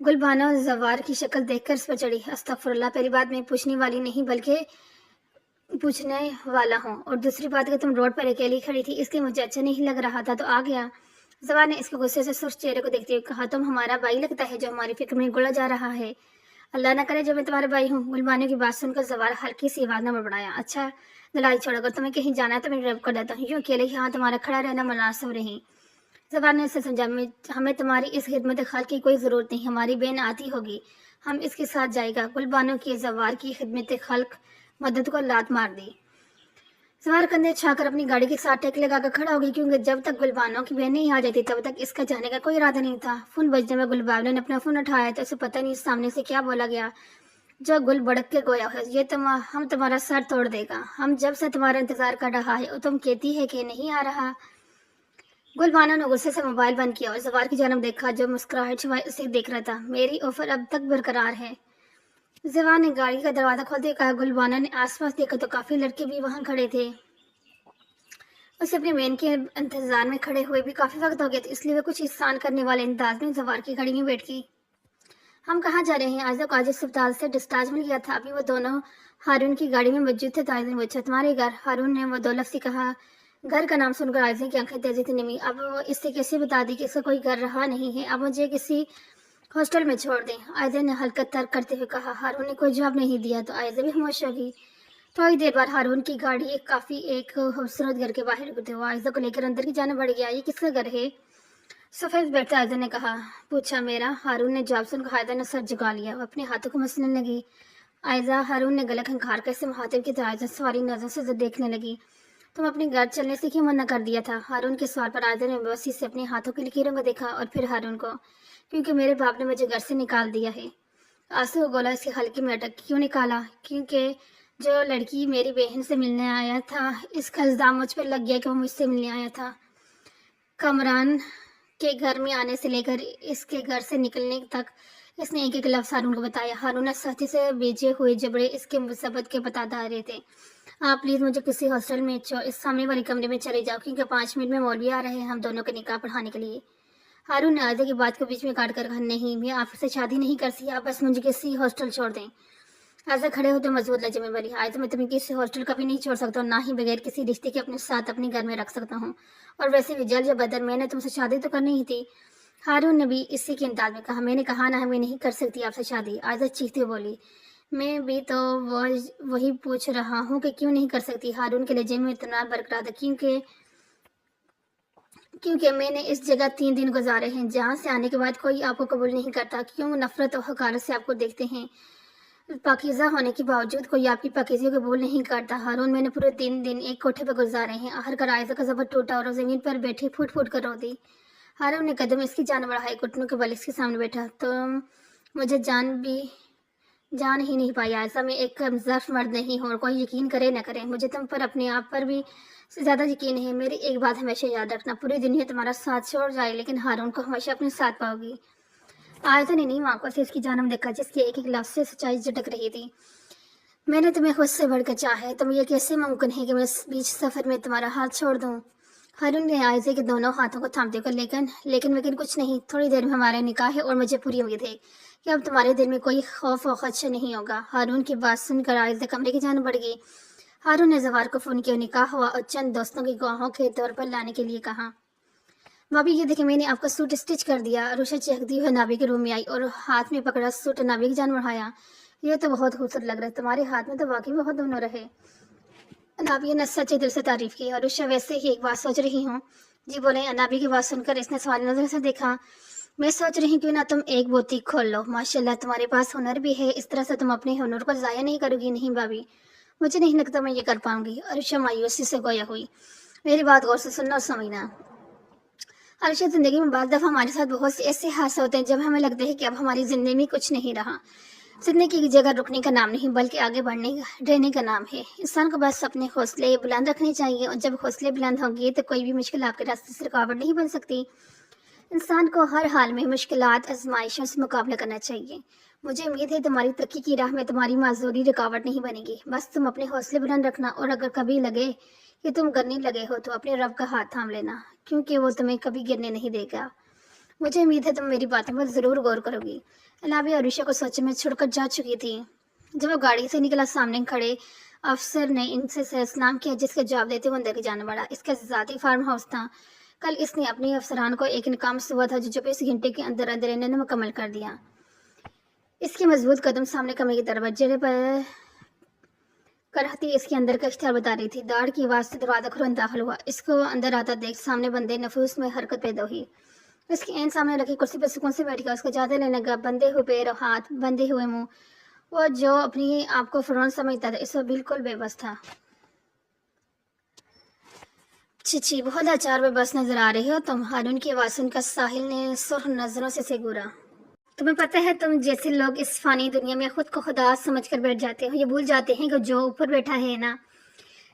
गुलबानो जवार की शक्ल देखकर इस पर चढ़ी। अस्तगफुरुल्लाह, पहली बात मैं पूछने वाली नहीं बल्कि पूछने वाला हूँ, और दूसरी बात कि तुम रोड पर अकेली खड़ी थी, इसलिए मुझे अच्छा नहीं लग रहा था तो आ गया। जवान ने इसके गुस्से से सुर्ख चेहरे को देखते हुए कहा, तुम हमारा भाई लगता है जो हमारी फिक्र में गुड़ा जा रहा है। अल्लाह ना करे जो मैं तुम्हारा भाई हूँ। गुलबानो की बात सुनकर जवार हल्की सी आवाज न बढ़ाया। अच्छा लड़ाई छोड़ो, अगर तुम्हें कहीं जाना है तो मैं ड्राइव कर देता हूँ, यूँ अकेले यहाँ तुम्हारा खड़ा रहना मुनासिब नहीं। जवान ने इसे समझा, हमें तुम्हारी इस खिदमत खल की कोई ज़रूरत नहीं, हमारी बहन आती होगी, हम इसके साथ जाएगा। गुलबानो की जवार की खिदमत खल्क मदद को लात मार दी। जवार कंधे छाकर अपनी गाड़ी के साथ टेक लगाकर खड़ा हो गई, क्योंकि जब तक गुलबानो की बहन नहीं आ जाती तब तक इसका जाने का कोई इरादा नहीं था। फोन बजने में गुलबानो ने अपना फोन उठाया तो उसे पता नहीं सामने से क्या बोला गया, जो गुल भड़क के गोया है, ये हम तुम्हारा सर तोड़ देगा। हम जब से तुम्हारा इंतजार कर रहा है और तुम कहती है कि नहीं आ रहा। गुलबानो ने गुस्से से मोबाइल बंद किया और जवार की जानब देखा, जो मुस्कुराहट छुपाए उसे देख रहा था। मेरी ऑफर अब तक बरकरार है। जवान ने गाड़ी का दरवाजा खोलते कहा। गुलबानो ने आसपास देखा तो काफी लड़के भी वहां खड़े थे। उसे अपने मेन के इंतजार में खड़े हुए भी काफी वक्त हो गया था, इसलिए वह कुछ एहसान करने वाले अंदाज में जवार की गाड़ी में बैठ गई। हम कहाँ जा रहे हैं? आयज़ा को आज अस्पताल से डिस्चार्ज मिल गया था, अभी वो दोनों हारून की गाड़ी में मौजूद थे। तो आयज़ा ने पूछा, तुम्हारे घर? हारून ने वो दो लफ्ज़ कहा घर का नाम सुनकर आयजा की आंखें तेजी से नमी। अब वो इससे कैसे बता दी कि इसका कोई घर रहा नहीं है, अब मुझे किसी हॉस्टल में छोड़ दें। आयजा ने हल्का तर्क करते हुए कहा। हारून ने कोई जवाब नहीं दिया तो आयजा भी खामोश हो गई। थोड़ी देर बाद हारून की गाड़ी एक खूबसूरत घर के बाहर रुकते हुए आयजा को लेकर अंदर की जाने बढ़ गया। ये किसका घर है? सफेद बैठते आयजा ने कहा। पूछा मेरा, हारून ने जवाब सुनकर आयजा ने सर झुका लिया। वो अपने हाथों को मसलने लगी। आयजा, हारून ने गला खंखार कर ऐसे मुखातिब की तरह आयजा सवारी नजरों से देखने लगी। तुम अपने घर चलने से क्यों मना कर दिया था? हारून के सवाल पर आयजा ने बेबसी से अपने हाथों की लकीरों को देखा और फिर हारून को। क्योंकि मेरे बाप ने मुझे घर से निकाल दिया है। आंसू का गोला इसके हल्के में अटक। क्यों निकाला? क्योंकि जो लड़की मेरी बहन से मिलने आया था, इसका इल्जाम मुझ पर लग गया कि वो मुझसे मिलने आया था। कमरान के घर में आने से लेकर इसके घर से निकलने तक इसने एक एक लफ्ज़ हारून को बताया। हारून ने सख्ती से बेचे हुए जबड़े इसके मुसीबत के बता रहे थे। आप प्लीज़ मुझे किसी हॉस्टल में इस सामने वाले कमरे में चले जाओ, क्योंकि 5 मिनट में मौलवी आ रहे हैं हम दोनों के निकाह पढ़ाने के लिए। हारून ने आयजा की बात को बीच में काट कर कहा, नहीं, मैं आपसे शादी नहीं कर सकती, आप बस मुझे किसी हॉस्टल छोड़ दें। आयजा खड़े होते मजबूत लहजे में बोली। आयजा, मैं तुम्हें किसी हॉस्टल कभी नहीं छोड़ सकता, ना ही बगैर किसी रिश्ते के अपने साथ अपने घर में रख सकता हूँ। और वैसे भी जल या बदर, मैंने तुमसे शादी तो करनी ही थी। हारून ने भी इसी के अंदाज में कहा। मैंने कहा ना, मैं नहीं कर सकती आपसे शादी। आयजा चीखती बोली। मैं भी तो वही पूछ रहा हूँ कि क्यों नहीं कर सकती। हारून के लहजे में इतना बरकरार था। क्योंकि मैंने इस जगह 3 दिन गुजारे हैं जहाँ से आने के बाद कोई आपको कबूल नहीं करता। क्यों नफरत और हकारत से आपको देखते हैं। पाकीज़ा होने के बावजूद कोई आपकी पाकीज़गी को कबूल नहीं करता। हारून, मैंने पूरे 3 दिन एक कोठे पर गुजारे हैं। आखिरकार आयजा का ज़बर टूटा और ज़मीन पर बैठी फूट फूट कर रो दी। हारून ने कदम इसकी जान बढ़ाई, घुटनों के बल इसके सामने बैठा। तुम मुझे जान ही नहीं पाई आयजा। मैं एक ज़र्फ मर्द नहीं हूँ, और कोई यकीन करे न करे, मुझे तुम पर अपने आप पर भी से ज़्यादा यकीन है। मेरी एक बात हमेशा याद रखना, पूरी दुनिया तुम्हारा साथ छोड़ जाए लेकिन हारून को हमेशा अपने साथ पाओगी। आयजा ने नीम आंखों से इसकी जानब देखा, जिसके एक एक लफ्ज़ से सच्चाई झटक रही थी। मैंने तुम्हें खुद से बढ़कर चाहा है, तुम ये कैसे मुमकिन है कि मैं इस बीच सफ़र में तुम्हारा हाथ छोड़ दूँ? हारून ने आयजा के दोनों हाथों को थामते हुए, लेकिन कुछ नहीं, थोड़ी देर में हमारा निकाह है और मुझे पूरी उम्मीद है कि अब तुम्हारे दिल में कोई खौफ और खदशा नहीं होगा। हारून की बात सुनकर आयजा कमरे की जान बढ़ गई। हारून ने जवार को फ़ोन किया, निकाह हुआ और चंद दोस्तों की गवाहों के तौर पर लाने के लिए कहा। भाभी, ये देखिए, मैंने आपका सूट स्टिच कर दिया। अरुषा चहकती हुई नाभी के रूम में आई और हाथ में पकड़ा सूट नाभी की जान बढ़ाया। ये तो बहुत खूबसूरत लग रहा है, तुम्हारे हाथ में तो वाकई बहुत हुनर है। अनाबिया ने सच्चे दिल से तारीफ की। अरुषा, वैसे ही एक बात सोच रही हूँ। जी बोले। अनाबी की बात सुनकर इसने सवाल नजर से देखा। मैं सोच रही क्यों ना तुम एक बुटीक खोल लो। माशाल्लाह, तुम्हारे पास हुनर भी है, इस तरह से तुम अपने हुनर को ज़ाया नहीं करोगी। नहीं भाभी, मुझे नहीं लगता मैं ये कर पाऊंगी। अरुषा मायूसी से गोया हुई। मेरी बात गौर से सुनना और समझना। अरुषा, जिंदगी में बाद दफ़ा हमारे साथ बहुत से ऐसे हादसे होते हैं जब हमें लगता है कि अब हमारी जिंदगी में कुछ नहीं रहा। जिंदगी की जगह रुकने का नाम नहीं, बल्कि आगे रहने का नाम है। इंसान को बस अपने हौसले बुलंद रखने चाहिए, और जब हौसले बुलंद होंगे तो कोई भी मुश्किल आपके रास्ते से रुकावट नहीं बन सकती। इंसान को हर हाल में मुश्किलात आजमाइशों से मुकाबला करना चाहिए। मुझे उम्मीद है तुम्हारी तरक्की की राह में तुम्हारी माजूरी रुकावट नहीं बनेगी। बस तुम अपने हौसले बुलंद रखना, और अगर कभी लगे कि तुम गिरने लगे हो तो अपने रब का हाथ थाम लेना, क्योंकि वो तुम्हें कभी गिरने नहीं देगा। मुझे उम्मीद है तुम मेरी बातों पर ज़रूर गौर करोगी। अनाबिया अरुषा को सोच में छोड़कर जा चुकी थी। जब वो गाड़ी से निकला, सामने खड़े अफसर ने इनसे सलाम किया, जिसका जवाब देते हुए अंदर जाने पड़ा। इसका ज़ाती फार्म हाउस था। कल इसने अपने अफसरान को एक इनाम हुआ था, जो 24 घंटे के अंदर अंदर इन्होंने मुकम्मल कर दिया। इसके मजबूत कदम सामने कमरे की तरफ जगह पर करहती इसके अंदर का इश्तिहार बता रही थी। दाढ़ की आवाज़ से दरवाजा खुलकर दाखिल हुआ। इसको अंदर आता देख सामने बंदे नफूस में हरकत पैदा हुई। इसके एन सामने रखी कुर्सी पर सुकून से बैठ गया। उसको ज़्यादा लेने लगा। बंधे हुए पैर और हाथ, बंधे हुए मुंह। वो जो अपनी आप को फरौन समझता था, इस वक्त बिल्कुल बेबस था। चिची, बहुत लाचार बेबस नजर आ रही हो तुम। हारून की आवाज़ सुनकर साहिल ने सुर्ख नजरों से घूरा। तुम्हें पता है, तुम जैसे लोग इस फानी दुनिया में खुद को खुदा समझ कर बैठ जाते हो। ये भूल जाते हैं कि जो ऊपर बैठा है ना,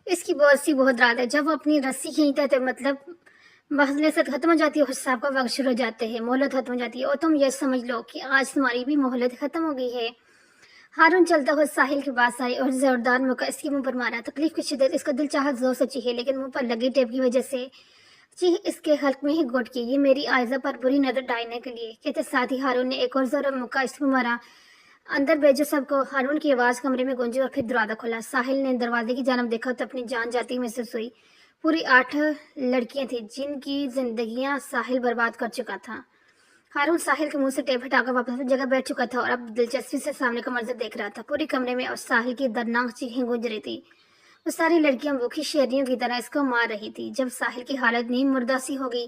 इसकी बहुत रात है। जब वो अपनी रस्सी खींचता है तो मतलब मसलसत खत्म हो जाती है, हिसाब का वक्त शुरू हो जाते हैं, मोहलत खत्म हो जाती है। और तुम ये समझ लो कि आज तुम्हारी भी मोहलत खत्म हो गई है। हारून चलता हुआ साहिल के पास आई और जोरदार मुक्का इसके मुंह पर मारा। तकलीफ की शिद्दत इसका दिल चाहत जोर से चीखे, लेकिन मुंह पर लगी टेप की वजह से चीख इसके हल्क में ही घुट की। ये मेरी आयजा पर बुरी नजर डालने के लिए कहते साथ ही हारून ने एक और जोर मुक्का इस पर मारा। अंदर भेजो सबको। हारून की आवाज़ कमरे में गूंजी और फिर दरवाजा खुला। साहिल ने दरवाजे की जानब देखा तो अपनी जान जाती महसूस हुई। पूरी 8 लड़कियां थी जिनकी जिंदगियां साहिल बर्बाद कर चुका था। हारून साहिल के मुंह से टेप हटाकर वापस अपनी जगह बैठ चुका था और अब दिलचस्पी से सामने का मंजर देख रहा था। पूरे कमरे में और साहिल की दर्दनाक चीखें गूंज रही थी। वो सारी लड़कियां भूखी शेरनियों की तरह इसको मार रही थी। जब साहिल की हालत नींद मुर्दा सी हो गई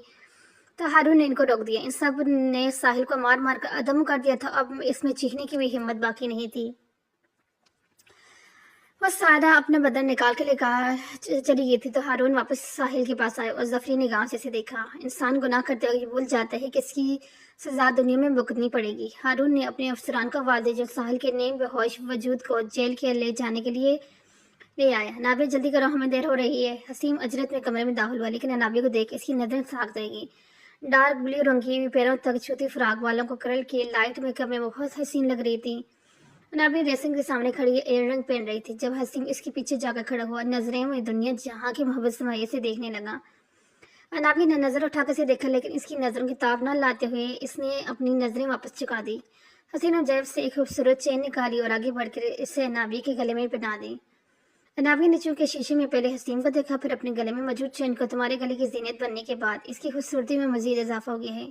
तो हारून ने इनको रोक दिया। इन सब ने साहिल को मार मार कर अदम कर दिया था। अब इसमें चीखने की भी हिम्मत बाकी नहीं थी। वो सारा अपना बदन निकाल के लेकर चली गई थी तो हारून वापस साहिल के पास आया और जफरी निगाह से इसे देखा। इंसान गुनाह करते हुए भूल जाता है कि इसकी सजा दुनिया में भुगतनी पड़ेगी। हारून ने अपने अफसरान का वादे जो साहिल के नेम बेहोश वजूद को जेल के ले जाने के लिए ले आया। नाबे जल्दी करो, हमें देर हो रही है। हसीम अजरत में कमरे में दाखिल हुआ लेकिन नाबे को देख इसकी नजर साग जाएगी। डार्क ब्लू रंग की पैरों तक छूती फ्राक वालों को करल की लाइट मेकअप में बहुत हसीन लग रही थी। नाबी रेसिंग के सामने खड़ी एयर रंग पहन रही थी। जब हसीम इसके पीछे जाकर खड़ा हुआ नजरें में दुनिया जहाँ की मोहब्बत समाये से देखने लगा। अनाबी ने नजर उठाकर से देखा लेकिन इसकी नजरों की ताब न लाते हुए इसने अपनी नजरें वापस चुका दी। हसीना जैब से एक खूबसूरत चेन निकाली और आगे बढ़कर इसे अनाबी के गले में पहना दी। अनाबी ने चूंकि शीशे में पहले हसीम को देखा फिर अपने गले में मौजूद चेन को तुम्हारे गले की जीनत बनने के बाद इसकी खूबसूरती में मजीद इजाफा हो गया है।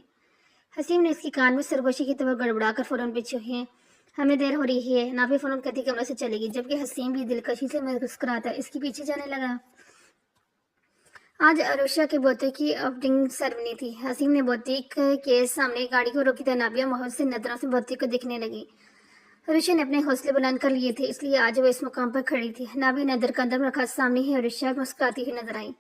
हसीम ने इसकी कान में सरगोशी की तरफ गड़बड़ाकर फौरन पीछे हुए। हमें देर हो रही है। नाबी फौरन कहती कमरे से चलेगी जबकि हसीम भी दिलकशी से मुस्कुराता इसके पीछे जाने लगा। आज अरुषा के बोते की ओपनिंग सेरेमनी थी। हसीम ने बोतीक के सामने गाड़ी को रोकी तो नाबिया मोहब्बत से नजरों से बोतीक को दिखने लगी। अरुषा ने अपने हौसले बुलंद कर लिए थे इसलिए आज वो इस मुकाम पर खड़ी थी। नाबी ने नजर कंधम रखा सामने ही अरुषा मुस्कुराती हुई नजर आई।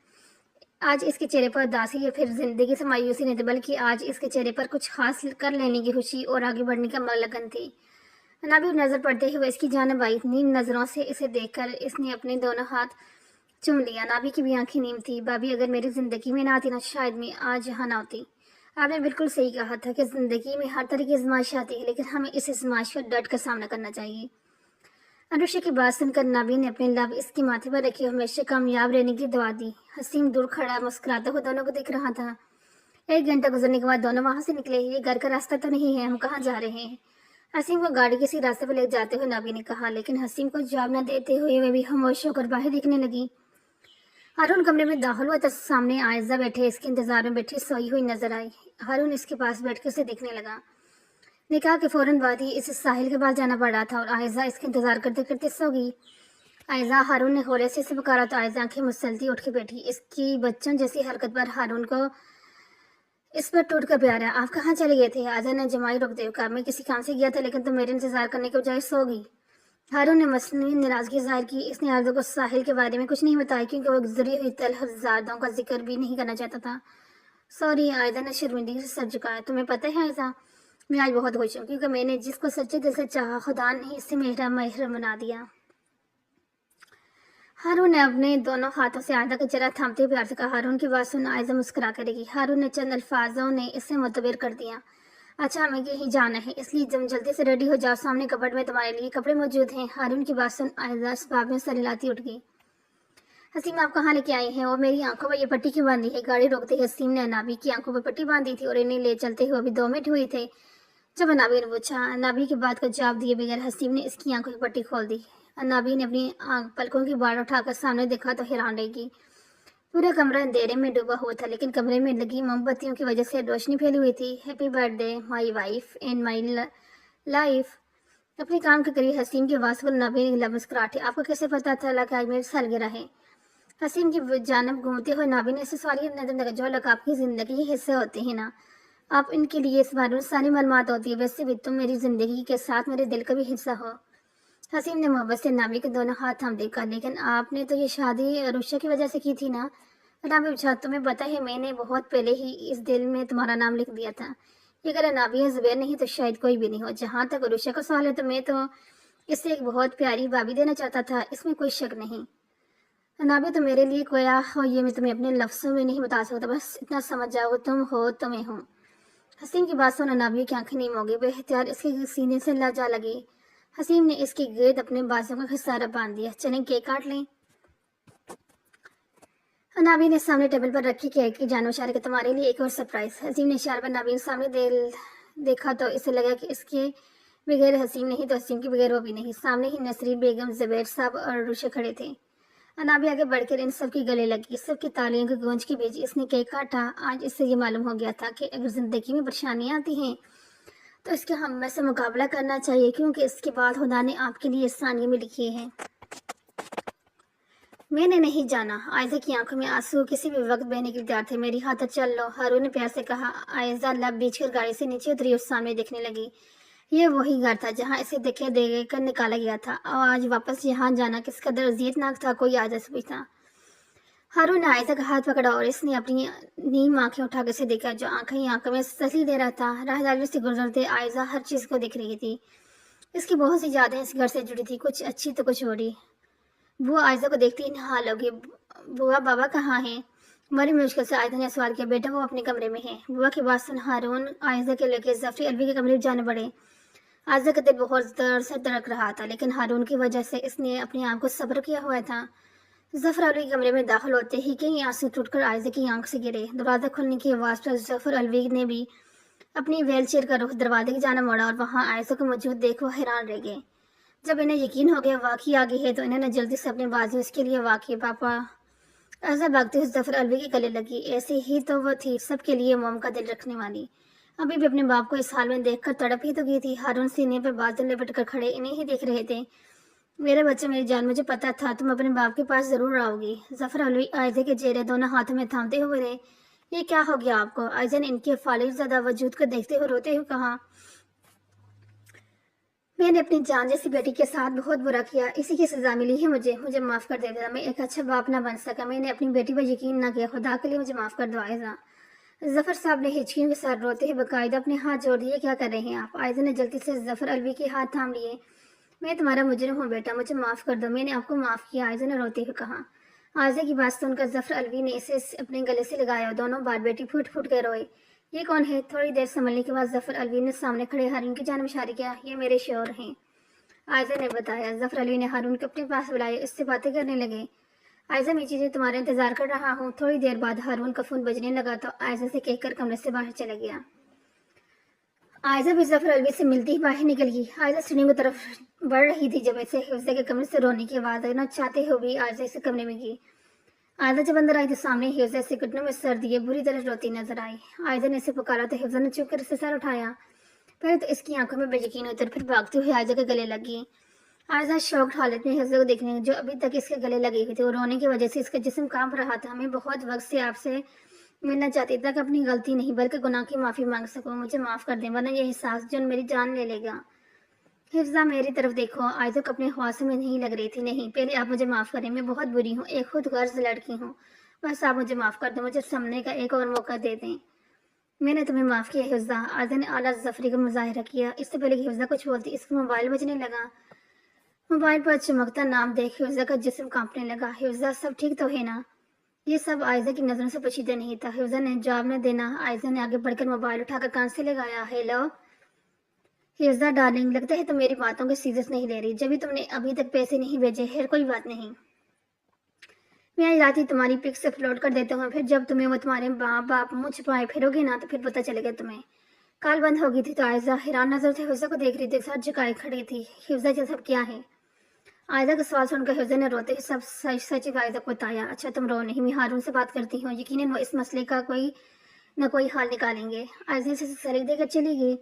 आज इसके चेहरे पर उदासी या फिर जिंदगी से मायूसी नहीं थी बल्कि आज इसके चेहरे पर कुछ खास कर लेने की खुशी और आगे बढ़ने का लगन थी। नाबी नजर पड़ते हुए इसकी जानिब आई। नीम नजरों से इसे देखकर इसने अपने दोनों हाथ चुम लिया। नाबी की भी आंखें नीम थी। भाभी अगर मेरी जिंदगी में ना आती ना शायद मैं आज यहाँ ना होती। आपने बिल्कुल सही कहा था कि जिंदगी में हर तरह की आजमाइश आती है लेकिन हमें इस आजमाइश का डट कर सामना करना चाहिए। अनुषा की बात सुनकर नाबी ने अपने लब इसके माथे पर रखे हमेशा कामयाब रहने की दुआ दी। हसीम दूर खड़ा मुस्कुराता हुआ दोनों को देख रहा था। 1 घंटा गुजरने के बाद दोनों वहां से निकले। ये घर का रास्ता तो नहीं है, हम कहाँ जा रहे हैं? हसीम को गाड़ी किसी रास्ते पर ले जाते हुए नाबी ने कहा लेकिन हसीम को जवाब न देते हुए वे भी खामोश होकर बाहर देखने लगी। हारून कमरे में दाखिल हुआ तो सामने आयजा बैठे इसके इंतजार में बैठी सोई हुई नजर आई। हारून इसके पास बैठकर उसे देखने लगा। निकाह के फौरन बाद ही इसे साहिल के पास जाना पड़ रहा था और आयजा इसका इंतजार करते करते सो गई। आयजा हारून ने होले से पुकारा तो आयजा आंखें मुसलती उठ के बैठी। इसकी बच्चों जैसी हरकत पर हारून को इस पर टूट कर प्यार है। आप कहाँ चले गए थे? आयजा ने जमाई रोक दे कहा मैं किसी काम से गया था लेकिन तुम मेरे इंतजार करने के बजाय सो गई। हारून ने मसनूई नाराजगी जाहिर की। इसने आयजा को साहिल के बारे में कुछ नहीं बताया क्योंकि वो गुजरी हुई तलख यादों का जिक्र भी नहीं करना चाहता था। सॉरी, आयजा ने शर्मिंदगी से सर झुकाया। तुम्हें पता है आयजा, मैं आज बहुत खुश हूँ क्योंकि मैंने जिसको सच्चे दिल से चाहा खुदा ने इससे मेरा महरम बना दिया। हारून ने अपने दोनों हाथों से आयजा का चेहरा थामते हुए प्यार से कहा। हारून की बात सुन आयजा मुस्कुरा करेगी। हारून ने चंद अल्फाजों ने इसे मुतबिर कर दिया। अच्छा, हमें कहीं जाना है इसलिए तुम जल्दी से रेडी हो जाओ, सामने कपबोर्ड में तुम्हारे लिए कपड़े मौजूद हैं। हारून की बात सुन आयजा इस बाब में सर हिलाती उठ गई। हसीम, आप कहाँ लेके आई हैं? और मेरी आंखों पर ये पट्टी क्यों बांधी है? गाड़ी रोकते ही हसीम ने नाबी की आंखों पर पट्टी बांधी थी और इन्हें ले चलते हुए अभी 2 मिनट हुए थे जब नाबी ने पूछा। नाबी की बात का जवाब दिए बगैर हसीम ने इसकी आंखों की पट्टी खोल दी। नाबी ने अपनी पलकों की बाढ़ उठाकर सामने देखा तो हैरान रह गई। पूरा कमरा अंधेरे में डूबा हुआ था लेकिन कमरे में लगी मोमबत्तियों की वजह से रोशनी फैली हुई थी। Happy birthday my wife and my life. अपने काम के करीब हसीम की आवाज़ पर नाबी ने मुस्कुराहट। आपको कैसे पता था कि आज मेरी सालगिरह है? हसीम की जानब घूमते हुए नाबी ने इसे सवालिया नजर लगा। जो लोग आपकी जिंदगी के हिस्से होते हैं ना, आप इनके लिए इस बारे में सारी मालूमात होती है। वैसे भी तुम मेरी जिंदगी के साथ मेरे दिल का भी हिस्सा हो। हसीम ने मोहब्बत से नाबी के दोनों हाथ थाम देखा। लेकिन आपने तो ये शादी अरुषा की वजह से की थी ना? नाबी पूछा। तुम्हें पता है मैंने बहुत पहले ही इस दिल में तुम्हारा नाम लिख दिया था। ये अगर नाबी या जुबैर नहीं तो शायद कोई भी नहीं हो। जहाँ तक अरुषा का सवाल है तो मैं तो इससे एक बहुत प्यारी भाभी देना चाहता था, इसमें कोई शक नहीं। नाबी, तो मेरे लिए कोया हो ये मैं तुम्हें अपने लफ्ज़ों में नहीं बता सकता, बस इतना समझ जाओ तुम हो तो मैं हूँ। हसीम की बात सुन नाबी की आंखें नीम हो गई। बेहतियार इसके सीने से लजा लगी। हसीम ने इसकी गिर्द अपने बाजों का खसारा बांध दिया। चलें केक काट लें। नाबी ने सामने टेबल पर रखी केक की जानव इशारे के तुम्हारे लिए एक और सरप्राइज। हसीम ने इशारे पर नाबी ने सामने देखा तो इसे लगा कि इसके बगैर हसीम नहीं तो हसीम के बगैर वो भी नहीं। सामने ही नसरीन बेगम, जुबैर साहब और रुशा खड़े थे। अना भी आगे बढ़कर इन सब की गले लगी। सबकी तालियों की गूंज के बीच इसने केक काटा। आज इससे ये मालूम हो गया था कि अगर जिंदगी में परेशानियां आती हैं तो इसके हम से मुकाबला करना चाहिए, क्योंकि इसके बाद खुदा ने आपके लिए आसानी में लिखी है। मैंने नहीं जाना। आयजा की आंखों में आंसू किसी भी वक्त बहने के तैयार थे। मेरी हाथ चल लो, हारून ने प्यार से कहा। आयजा लब बीच कर गाड़ी से नीचे उतरी और सामने देखने लगी। ये वही घर था जहाँ इसे देखे दे कर निकाला गया था। और आज वापस यहाँ जाना किस कदर अजियतनाक था, कोई आयजा से पूछता। हारून ने आयजा का हाथ पकड़ा और इसने अपनी नीम आंखें उठा कर से देखा, जो आंखें आंखों में तसली दे रहा था। राहदारी से गुजरते आयजा हर चीज को देख रही थी। इसकी बहुत सी यादें इस घर से जुड़ी थी, कुछ अच्छी तो कुछ बुरी। बुआ आयजा को देखती ही नहा लोगी। बुआ बाबा कहाँ हैं? बड़ी मुश्किल से आयजा ने सवाल किया। बेटा वो अपने कमरे में है। बुआ की बात सुन हारून आयजा के लेके जफरी अलवी के कमरे में जाने पड़े। आयजा का दिल बहुत देर से धड़क रहा था, लेकिन हारून की वजह से इसने अपने आप को सब्र किया हुआ था। जफर अलवी के कमरे में दाखिल होते ही कई आंसू टूटकर आयजा की आंख से गिरे। दरवाजा खुलने की आवाज पर जफर अलवी ने भी अपनी व्हीलचेयर का रुख दरवाजे की जाना मोड़ा और वहां आयजा को मौजूद देख वो हैरान रह गए। जब इन्हें यकीन हो गया वाकई आ गई है तो इन्होंने जल्दी से अपनी बाजू उसके लिए वाकई पापा ऐसा भागते हुए जफर अलवी के गले लगी। ऐसे ही तो वो थी, सबके लिए मोम का दिल रखने वाली। अभी भी अपने बाप को इस हाल में देखकर तड़प ही तो गई थी। हारून सीने पर बाजू लिपट कर खड़े इन्हें ही देख रहे थे। मेरे बच्चे मेरी जान, मुझे पता था तुम अपने बाप के पास जरूर आओगी। जफर अलवी आयजा के चेहरे दोनों हाथों में थामते हुए रहे। ये क्या हो गया आपको? आयजा ने इनके फालिज ज़्यादा वजूद को देखते हुए रोते हुए कहा। मैंने अपनी जान जैसी बेटी के साथ बहुत बुरा किया, इसी की सजा मिली है मुझे। मुझे माफ कर दे। मैं एक अच्छा बाप ना बन सका, मैंने अपनी बेटी पर यकीन ना किया। खुदा के लिए मुझे माफ कर दो आयजा। जफर साहब ने हिचकियों के साथ रोते हुए बाकायदा अपने हाथ जोड़ दिए। क्या कर रहे हैं आप? आयजा ने जल्दी से जफर अलवी के हाथ थाम लिए। मैं तुम्हारा मुजरिम हूँ बेटा, मुझे माफ कर दो। मैंने आपको माफ किया, आयजा ने रोते हुए कहा। आयजा की बात सुनकर जफर अलवी ने इसे अपने गले से लगाया। दोनों बात बेटी फूट फूट कर रोए। ये कौन है? थोड़ी देर संभलने के बाद जफर अलवी ने सामने खड़े हारून की जानिब इशारा किया। ये मेरे शोहर हैं, आयजा ने बताया। जफर अलवी ने हारून को अपने पास बुलाया, इससे बातें करने लगे। आयजा मैं चीजें तुम्हारा इंतजार कर रहा हूँ। थोड़ी देर बाद हारून का फोन बजने लगा तो आयजा से कहकर कमरे से बाहर चला गया। आयजा भी जफर अलवी से मिलती ही बाहर निकल गई। आयजा सीढ़ियों की तरफ बढ़ रही थी जब ऐसे हिफ्जा के कमरे से रोने की आवाज आई। न चाहते हुए भी आयजा इस कमरे में गई। आयजा जब अंदर आई तो सामने हिफ्जा से घुटनों में सर दिए बुरी तरह रोती नजर आई। आयजा ने इसे पुकारा तो हिफ्जा ने चुप कर इसे सर उठाया। पहले तो इसकी आंखों में बेयकीन उतर, फिर भागते हुए आयजा के गले लगी। आयजा शॉक्ड हालत में हिफ्जा को देखने, जो अभी तक इसके गले लगे हुए थे और रोने की वजह से इसका जिस्म कांप रहा था। मैं बहुत वक्त से आपसे मिलना चाहती तक अपनी गलती नहीं बल्कि गुनाह की माफी मांग सकूं। मुझे माफ कर दें, वरना ये एहसास जो मेरी जान ले लेगा। हिफ्जा मेरी तरफ देखो। आयजा को अपने ख्वाहिशों में नहीं लग रही थी। नहीं, पहले आप मुझे माफ करें, मैं बहुत बुरी हूँ, एक खुद गर्ज लड़की हूँ। बस आप मुझे माफ कर दें, मुझे समझने का एक और मौका दे दें। मैंने तुम्हें माफ किया हिफ्जा। आयजा ने आला जफरी का मुजाहिरा किया। इससे पहले कि हिफ्जा कुछ बोलती इसका मोबाइल बजने लगा। मोबाइल पर चमकता नाम देख हिफ्जा का जिस्म कांपने लगा। हिफ्जा सब ठीक तो है ना? ये सब आयजा की नजरों से पोशीदा नहीं था। हिफ्जा ने जवाब न देना। आयजा ने आगे बढ़कर मोबाइल उठाकर कान से लगाया। हेलो हिफ्जा डार्लिंग, लगता है तुम मेरी बातों को सीरियस नहीं ले रही। जब भी तुमने अभी तक पैसे नहीं भेजे, खैर कोई बात नहीं, मैं आज रात ही तुम्हारी पिक्स अपलोड कर देता हूँ। फिर जब तुम्हें वो तुम्हारे माँ बाप मुँह छुपाए फिरोगे ना तो फिर पता चलेगा तुम्हें। कॉल बंद हो गई थी तो आयजा हैरान नजर से हिफ्जा को देख रही थी। सर झुकाए खड़ी थी। हिफ्जा ये सब क्या है? आयजा का सवाल सुनकर हिफ्जा ने रोते हुए सब सच सच आयजा को बताया। अच्छा तुम रो नहीं, मैं हारून से बात करती हूँ, यकीनन वो इस मसले का कोई न कोई हल निकालेंगे। आयजा से सलीक देकर चली गई।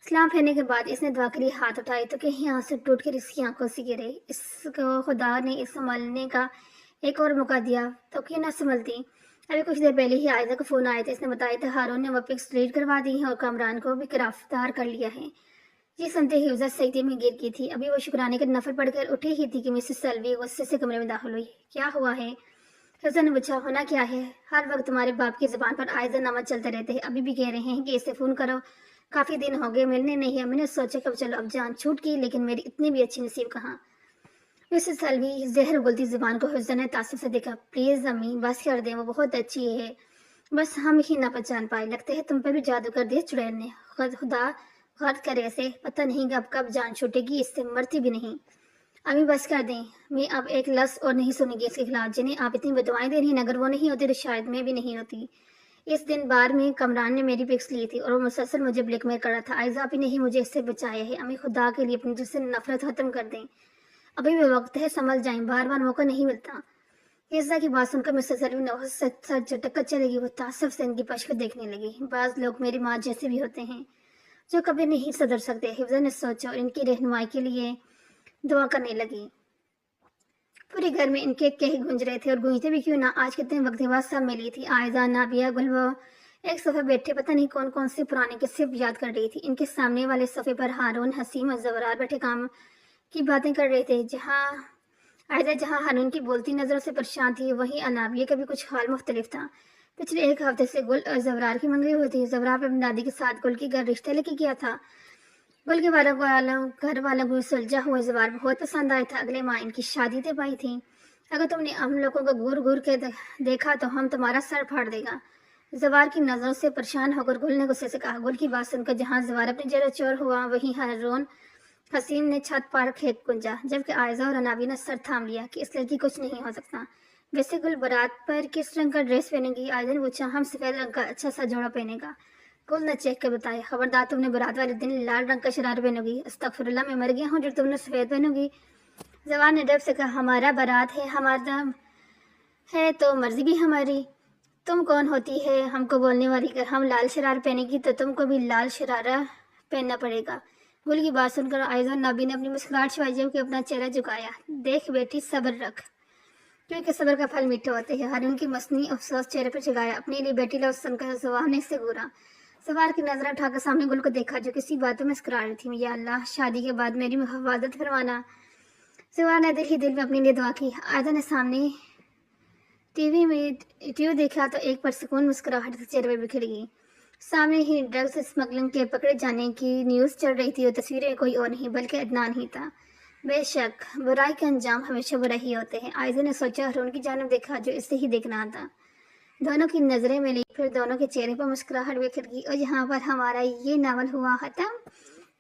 सलाम फेरने के बाद इसने दुआ के लिए हाथ उठाए तो कहीं आंसू टूट कर इसकी आंखों से गिरे। इसको खुदा ने इस संभलने का एक और मौका दिया तो क्यों ना संभलती। अभी कुछ देर पहले ही आयजा का फोन आया था। इसने बताया था हारून ने वो पिक्स डिलीट करवा दी है और कामरान को भी गिरफ्तार कर लिया है। ये सुनते ही हिफ्जा सजदे में गिर की थी। अभी वो शुक्राने का नफल पढ़कर उठी ही थी कि मिसेस सेल्वी गुस्से से कमरे में दाखिल हुई। क्या हुआ है? हिफ्जा ने पूछा। होना क्या है? हर वक्त तुम्हारे बाप की जुबान पर आयजा नामा चलते रहते हैं। अभी भी कह रहे हैं कि इसे फोन करो, काफी दिन हो गए मिलने नहीं है। मैंने सोचा कब चलो अब जान छूट गई, लेकिन मेरी इतनी भी अच्छी नसीब कहाँ। मिसेस सेल्वी जहर उगलती जुबान को हिफ्जा ने तासुब से देखा। प्लीज अम्मी बस कर दें, वो बहुत अच्छी है, बस हम ही ना पहचान पाए। लगता है तुम पर भी जादू कर दिया चुड़ैल ने। खुदा गौर करे, ऐसे पता नहीं कब जान छूटेगी, इससे मरती भी नहीं। अभी बस कर दें, मैं अब एक लफ्ज़ और नहीं सुनूंगी इसके खिलाफ। जिन्हें आप इतनी बदुआएं दे रही हैं, अगर वो नहीं होती तो शायद मैं भी नहीं होती। इस दिन बार में कमरान ने मेरी पिक्स ली थी और वो मुसलसल मुझे ब्लैकमेल कर रहा था। आयजा भी नहीं मुझे इससे बचाया है। अम्मी खुदा के लिए अपनी दिल से नफरत खत्म कर दें। अभी भी वक्त है, संभल जाएं, बार बार मौका नहीं मिलता। केसरा की बात सुनकर मिस्टर सलीम ने सच झटक कर चली गई। वो तासुब से इनकी पश्क देखने लगी। बाज लोग मेरी माँ जैसे भी होते हैं जो कभी नहीं सुधर सकते। हिफ्ज़ा ने सोचा और इनकी रहनुमाई के लिए दुआ करने लगी। पूरे घर में इनके कह गूंज रहे थे, और गूंजते भी क्यों ना, आज कितने वक्त के बाद सब मिली थी। आयजा, नाबिया, गुलवा एक सोफे बैठे पता नहीं कौन कौन से पुराने किस्से याद कर रही थी। इनके सामने वाले सोफे पर हारून, हसीम और जवरार बैठे काम की बातें कर रहे थे। जहाँ हारून की बोलती नजरों से परेशान थी, वहीं अनाबिया का भी कुछ हाल मुख्तलिफ था। पिछले एक हफ्ते से गुल और जवरार की मंगनी हुई थी। जवरार अपनी दादी के साथ गुल के घर रिश्ते लेके गया था। गुल के घर वालों को सुलझा हुआ जवार बहुत पसंद आया था। अगले माह इनकी शादी तय पाई थी। अगर तुमने हम लोगों को घूर घूर के देखा तो हम तुम्हारा सर फाड़ देगा। जवार की नजरों से परेशान होकर गुल ने गुस्से से कहा। गुल की बात सुनकर जहां जवार अपनी जगह चोर हुआ, वहीं हारून हसीम ने छत पर खेत गुंजा, जबकि आयजा और अनाबी ने सर थाम लिया कि इस लड़की कुछ नहीं हो सकता। वैसे गुल बारात पर किस रंग का ड्रेस पहनेगी? आयजा ने पूछा। हम सफेद रंग का अच्छा सा जोड़ा पहनेगा, गुल ने चेक कर बताया। खबरदार, तुमने बारात वाले दिन लाल रंग का शरारा पहनोगी। अस्तगफुरुल्लाह, मैं मर गया हूँ जो तुमने सफेद पहनोगी। जवान ने डर से कहा। हमारा बारात है, हमारा है तो मर्जी भी हमारी। तुम कौन होती है हमको बोलने वाली? अगर हम लाल शरारा पहनेगी तो तुमको भी लाल शरारा पहनना पड़ेगा। गुल की बात सुनकर आयजा और नाबी ने अपनी मुस्कुराहट छुपाई, जबकि अपना चेहरा झुकाया। देख बेटी, सब्र रख, क्योंकि सब्र का फल मीठा होते हैं। हारून की मसनी अफसोस चेहरे पर जगाया। अपने लिए बेटी लफ्ज़ सुनकर जवान ने से घूरा। सवार की नजर उठाकर सामने गुल को देखा, जो किसी बात में मुस्कुरा रही थी। या अल्लाह, शादी के बाद मेरी हिफाजत फरमाना। सवार ने दिल ही दिल में अपने लिए दुआ की। आयदा ने सामने टीवी देखा तो एक परसकून मुस्कुराहट से चेहरे पर बिखर गई। सामने ही ड्रग्स स्मगलिंग के पकड़े जाने की न्यूज़ चल रही थी, और तस्वीरें कोई और नहीं बल्कि अदनान ही था। बेशक बुराई के अंजाम हमेशा बुरा ही होते हैं। आयजा ने सोचा और उनकी जानिब देखा, जो इससे ही देखना था। दोनों की नजरें मिली, फिर दोनों के चेहरे पर मुस्कुराहट बिखर गई। और यहाँ पर हमारा ये नावल हुआ खत्म।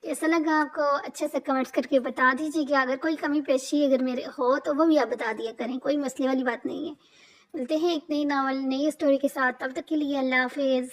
कैसा लगा आपको? अच्छे से कमेंट्स करके बता दीजिएगा। अगर कोई कमी पेशी अगर मेरे हो तो वो भी आप बता दिया करें, कोई मसले वाली बात नहीं है। मिलते हैं एक नई नावल, नई स्टोरी के साथ। तब तक के लिए अल्लाह हाफिज़।